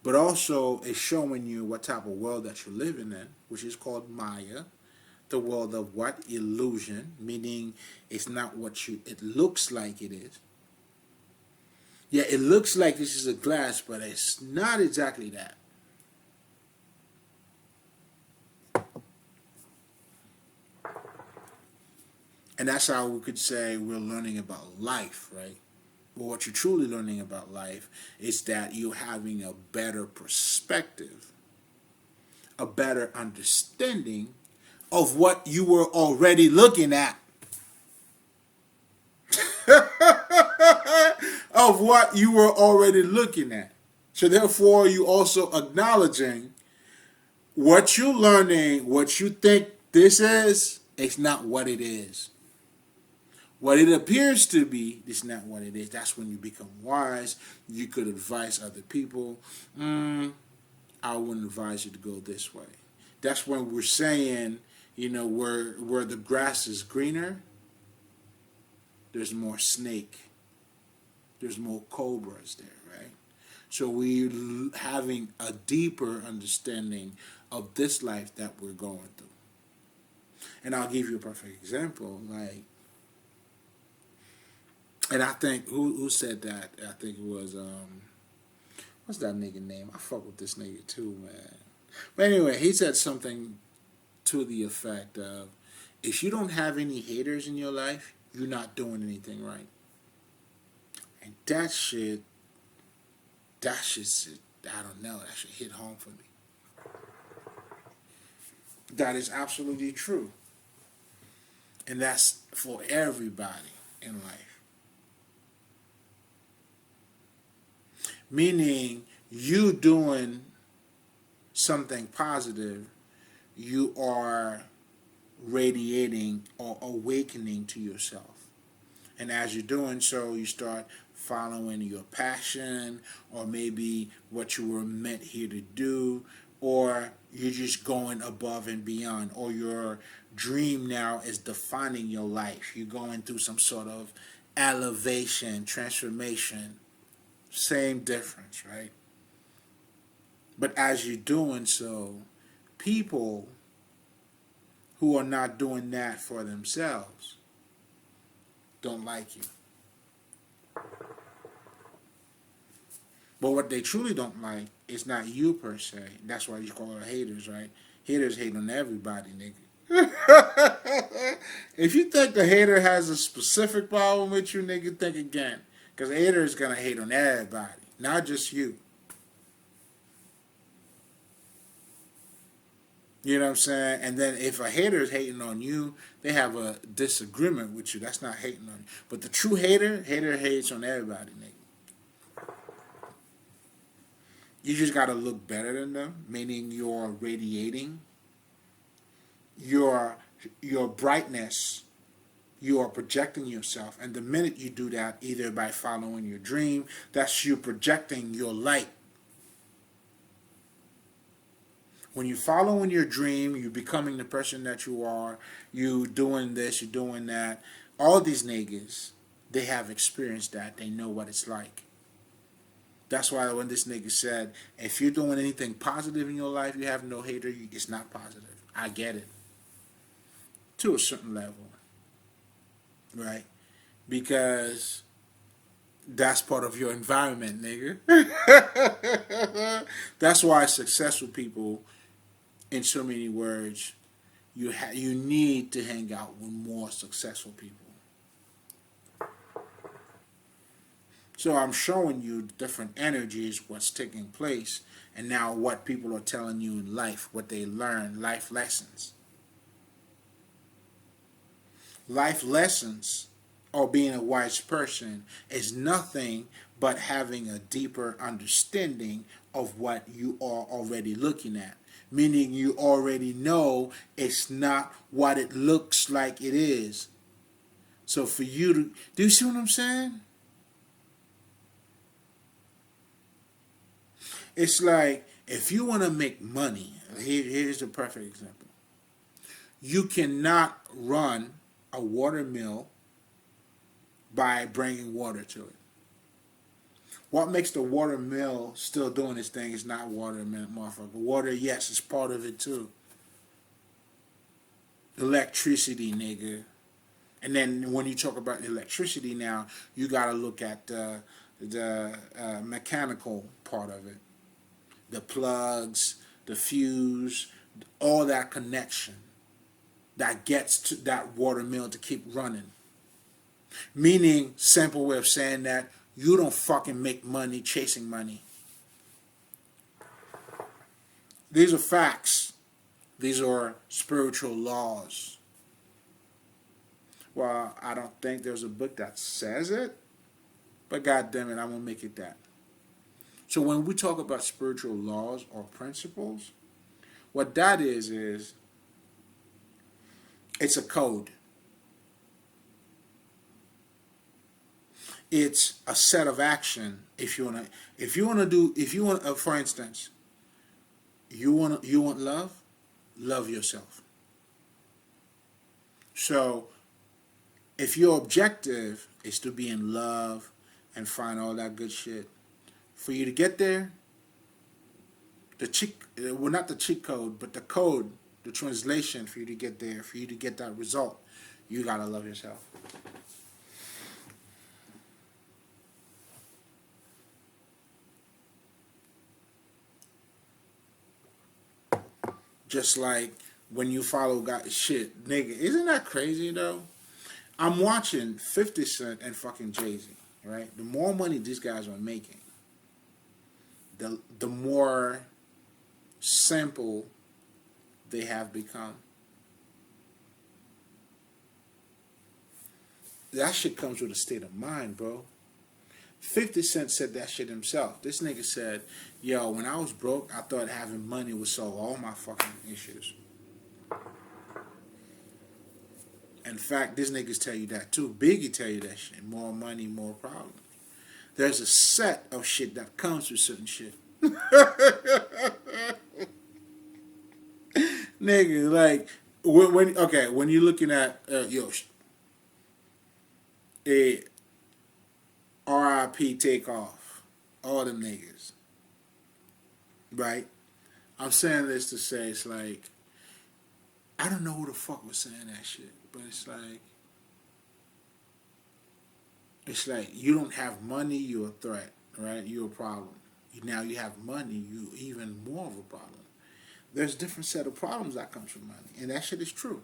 But also it's showing you what type of world that you're living in, which is called Maya. The world of what? Illusion, meaning it's not what it looks like it is. Yeah, it looks like this is a glass, but it's not exactly that. And that's how we could say we're learning about life, right? But what you're truly learning about life is that you're having a better perspective, a better understanding of what you were already looking at. Of what you were already looking at. So therefore, you also acknowledging what you're learning, what you think this is, it's not what it is. What it appears to be is not what it is. That's when you become wise. You could advise other people. I wouldn't advise you to go this way. That's when we're saying, where the grass is greener, there's more snake. There's more cobras there, right? So we're having a deeper understanding of this life that we're going through. And I'll give you a perfect example. And I think, who said that? I think it was, what's that nigga name? I fuck with this nigga too, man. But anyway, he said something to the effect of, if you don't have any haters in your life, you're not doing anything right. And that shit, I don't know, that should hit home for me. That is absolutely true. And that's for everybody in life. Meaning, you doing something positive, you are radiating or awakening to yourself. And as you're doing so, you start following your passion, or maybe what you were meant here to do, or you're just going above and beyond, or your dream now is defining your life. You're going through some sort of elevation, transformation. Same difference, right? But as you're doing so, people who are not doing that for themselves don't like you. But what they truly don't like is not you per se. That's why you call it haters, right? Haters hate on everybody, nigga. If you think the hater has a specific problem with you, nigga, think again. Because a hater is going to hate on everybody, not just you. You know what I'm saying? And then if a hater is hating on you, they have a disagreement with you. That's not hating on you. But the true hater hates on everybody, nigga. You just got to look better than them, meaning you're radiating your brightness. You are projecting yourself. And the minute you do that, either by following your dream, that's you projecting your light. When you're following your dream, you're becoming the person that you are, you doing this, you're doing that. All these niggas, they have experienced that. They know what it's like. That's why when this nigga said, if you're doing anything positive in your life, you have no hater, it's not positive. I get it. To a certain level. Right? Because that's part of your environment, nigga. That's why successful people, in so many words, you need to hang out with more successful people. So I'm showing you different energies, what's taking place, and now what people are telling you in life, what they learn, life lessons. Life lessons, or being a wise person, is nothing but having a deeper understanding of what you are already looking at. Meaning you already know it's not what it looks like it is. So for you to, do you see what I'm saying? It's like, if you want to make money, here's a perfect example. You cannot run a water mill by bringing water to it. What makes the water mill still doing its thing is not water, motherfucker. Water, yes, is part of it too. Electricity, nigga. And then when you talk about electricity now, you got to look at the mechanical part of it. The plugs, the fuse, all that connection. that gets to that watermill to keep running. Meaning, simple way of saying that, you don't fucking make money chasing money. These are facts. These are spiritual laws. Well, I don't think there's a book that says it, but God damn it, I'm gonna make it that. So when we talk about spiritual laws or principles, what that is it's a code. It's a set of action. If you want, for instance, you want love yourself. So if your objective is to be in love and find all that good shit, for you to get there, not the cheat code, but the code, the translation for you to get there, for you to get that result, you gotta love yourself. Just like when you follow God, shit, nigga, isn't that crazy though? I'm watching 50 Cent and fucking Jay-Z, right? The more money these guys are making, the more simple they have become. That shit comes with a state of mind, bro. 50 Cent said that shit himself. This nigga said, yo, when I was broke, I thought having money would solve all my fucking issues. In fact, these niggas tell you that too. Biggie tell you that shit. More money, more problems. There's a set of shit that comes with certain shit. Nigga, like, when you're looking at, a RIP Takeoff, all them niggas, right? I'm saying this to say, it's like, I don't know who the fuck was saying that shit, but it's like you don't have money, you're a threat, right? You're a problem. Now you have money, you even more of a problem. There's a different set of problems that comes from money, and that shit is true.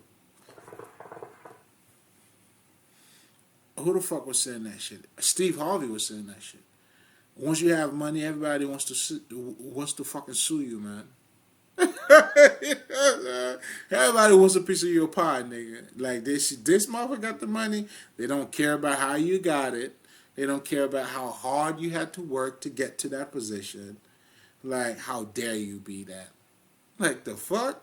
Who the fuck was saying that shit? Steve Harvey was saying that shit. Once you have money, everybody wants to fucking sue you, man. Everybody wants a piece of your pie, nigga. Like this motherfucker got the money. They don't care about how you got it. They don't care about how hard you had to work to get to that position. Like, how dare you be that? Like, the fuck?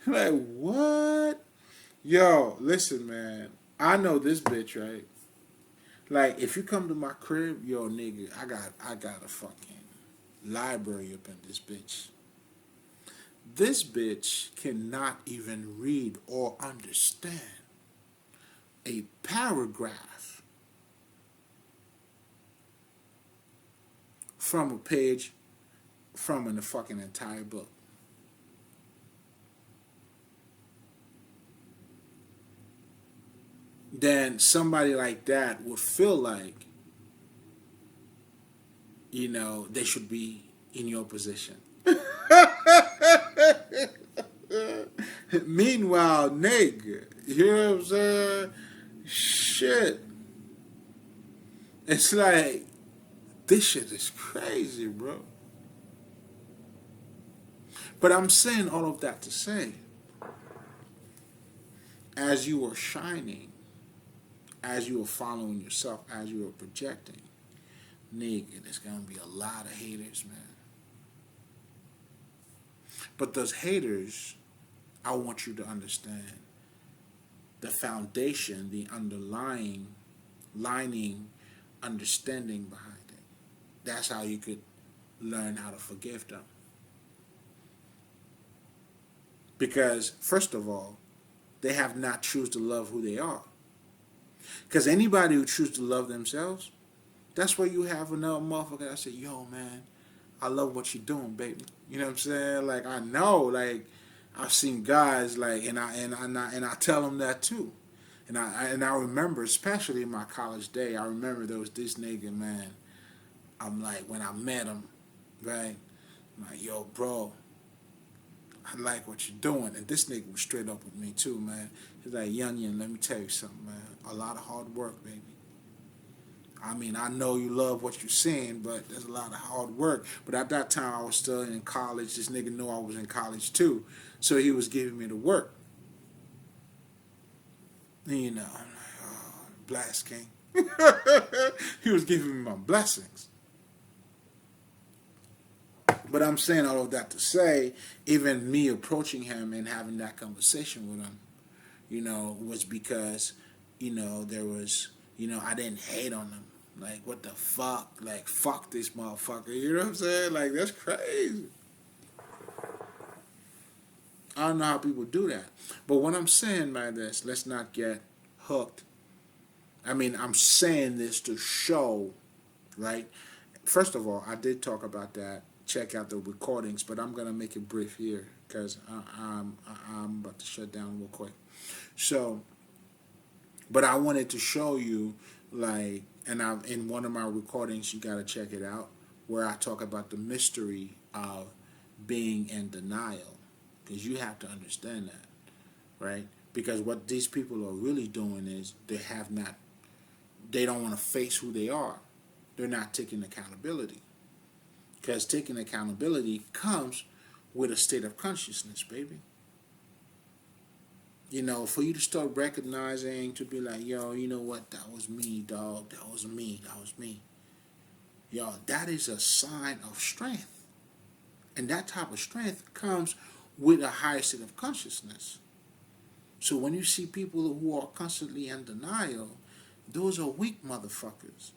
Like, what? Yo, listen, man. I know this bitch, right? Like, if you come to my crib, yo, nigga, I got a fucking library up in this bitch. This bitch cannot even read or understand a paragraph from a page from in the fucking entire book. Then somebody like that would feel like, they should be in your position. Meanwhile, nigga, you know what I'm saying? Shit. It's like, this shit is crazy, bro. But I'm saying all of that to say, as you are shining, as you are following yourself, as you are projecting, nigga, there's gonna be a lot of haters, man. But those haters, I want you to understand the foundation, the underlying understanding behind it. That's how you could learn how to forgive them. Because, first of all, they have not choose to love who they are. Because anybody who chooses to love themselves, that's where you have another motherfucker that say, yo, man, I love what you're doing, baby. You know what I'm saying? Like, I know, like, I've seen guys, like, and I tell them that too. And I remember, especially in my college day, I remember there was this nigga, man. I'm like, when I met him, right? I'm like, yo, bro, I like what you're doing. And this nigga was straight up with me too, man. He's like, Young, let me tell you something, man. A lot of hard work, baby. I mean, I know you love what you're seeing, but there's a lot of hard work. But at that time, I was still in college. This nigga knew I was in college too. So he was giving me the work. And, I'm like, oh, blast, King. He was giving me my blessings. But I'm saying all of that to say, even me approaching him and having that conversation with him, was because, there was, I didn't hate on him. Like, what the fuck? Like, fuck this motherfucker. You know what I'm saying? Like, that's crazy. I don't know how people do that. But what I'm saying by this, let's not get hooked. I mean, I'm saying this to show, right? First of all, I did talk about that. Check out the recordings, but I'm going to make it brief here because I'm about to shut down real quick. So, but I wanted to show you, like, and in one of my recordings, you got to check it out, where I talk about the mystery of being in denial, because you have to understand that, right? Because what these people are really doing is they don't want to face who they are. They're not taking accountability. Because taking accountability comes with a state of consciousness, baby. For you to start recognizing, to be like, yo, you know what? That was me, dog. That was me. That was me. Yo, that is a sign of strength. And that type of strength comes with a higher state of consciousness. So when you see people who are constantly in denial, those are weak motherfuckers.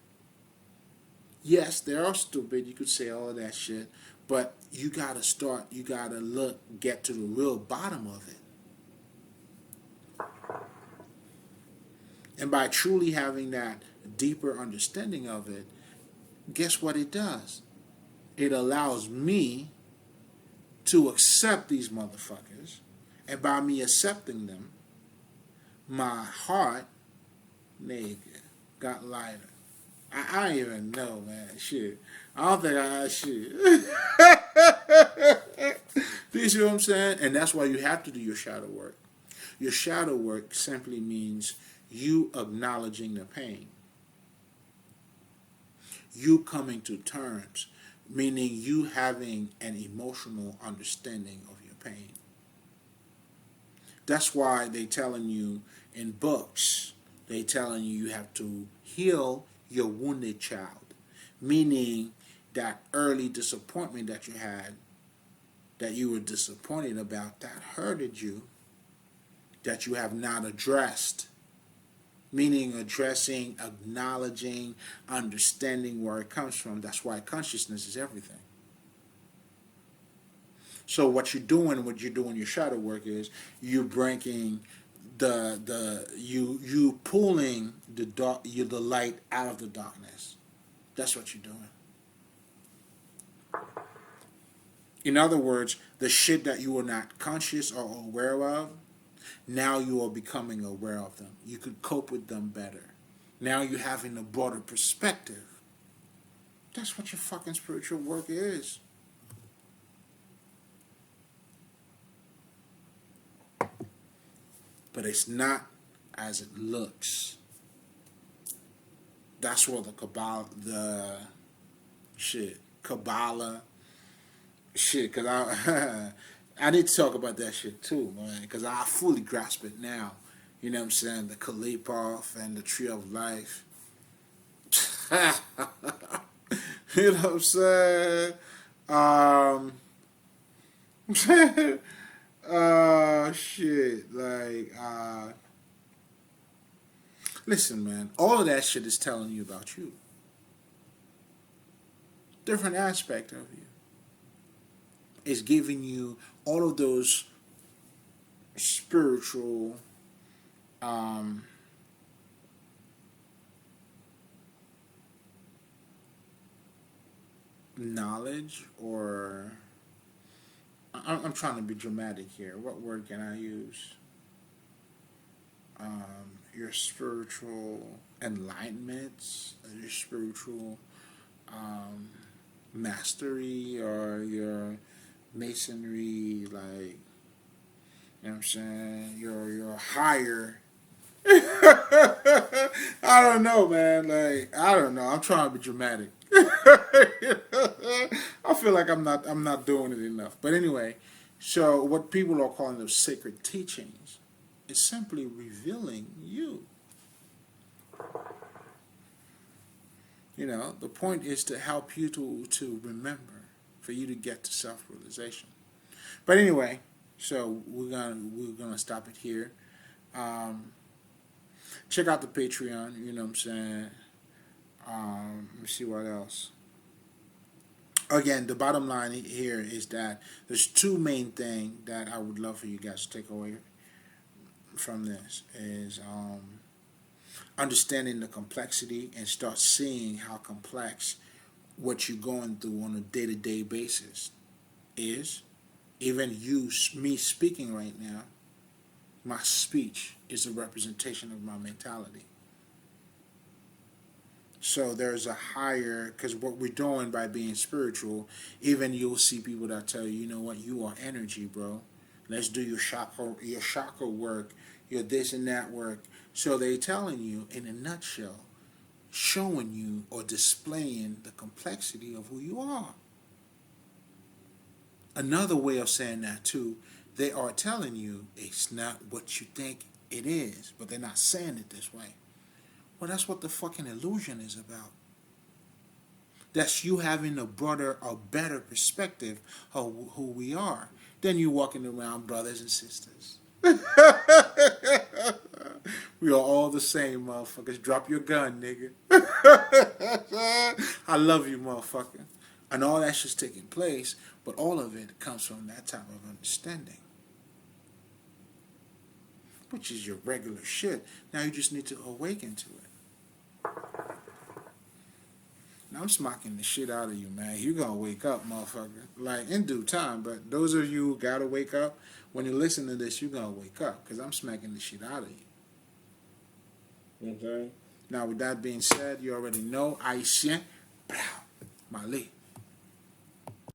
Yes, they are stupid. You could say all that shit. But you got to get to the real bottom of it. And by truly having that deeper understanding of it, guess what it does? It allows me to accept these motherfuckers. And by me accepting them, my heart, nigga, got lighter. I don't even know, man. Shit. I don't think I shit. Do you see what I'm saying? And that's why you have to do your shadow work. Your shadow work simply means you acknowledging the pain. You coming to terms, meaning you having an emotional understanding of your pain. That's why they telling you in books, they telling you have to heal your wounded child, meaning that early disappointment that you had, that you were disappointed about, that hurted you, that you have not addressed, meaning addressing, acknowledging, understanding where it comes from. That's why consciousness is everything. So what you're doing your shadow work is you breaking you pulling the light out of the darkness. That's what you're doing. In other words, the shit that you were not conscious or aware of, now you are becoming aware of them. You could cope with them better. Now you're having a broader perspective. That's what your fucking spiritual work is. But it's not as it looks. That's where Kabbalah shit, because I need to talk about that shit too, man, because I fully grasp it now. You know what I'm saying? The Kalipov and the Tree of Life. You know what I'm saying? Shit, like, listen, man, all of that shit is telling you about you. Different aspect of you. It's giving you all of those spiritual, knowledge, or I'm trying to be dramatic here. What word can I use? Your spiritual enlightenment, your spiritual mastery, or your masonry, like, you know what I'm saying, you're higher. I don't know, man. Like, I don't know. I'm trying to be dramatic. I feel like I'm not doing it enough. But anyway, so what people are calling those sacred teachings is simply revealing you. You know, the point is to help you to remember, for you to get to self-realization. But anyway, so we're gonna stop it here. Um, Check out the Patreon. You know what I'm saying. Let me see what else. Again, the bottom line here is that there's two main things that I would love for you guys to take away from this is understanding the complexity and start seeing how complex what you're going through on a day-to-day basis is. Even me speaking right now, my speech is a representation of my mentality. So there's a higher, because what we're doing by being spiritual, even you'll see people that tell you, you know what, you are energy, bro. Let's do your chakra work, your this and that work. So they're telling you, in a nutshell, showing you or displaying the complexity of who you are. Another way of saying that too, they are telling you it's not what you think it is, but they're not saying it this way. Well, that's what the fucking illusion is about. That's you having a better perspective of who we are. Then you walking around brothers and sisters. We are all the same, motherfuckers. Drop your gun, nigga. I love you, motherfucker. And all that's just taking place, but all of it comes from that type of understanding, which is your regular shit. Now you just need to awaken to it. Now I'm smacking the shit out of you, man. You're gonna wake up, motherfucker. Like, in due time, but those of you who gotta wake up, when you listen to this, you're gonna wake up, because I'm smacking the shit out of you. Okay? Now, with that being said, you already know, Aisyen, Mali.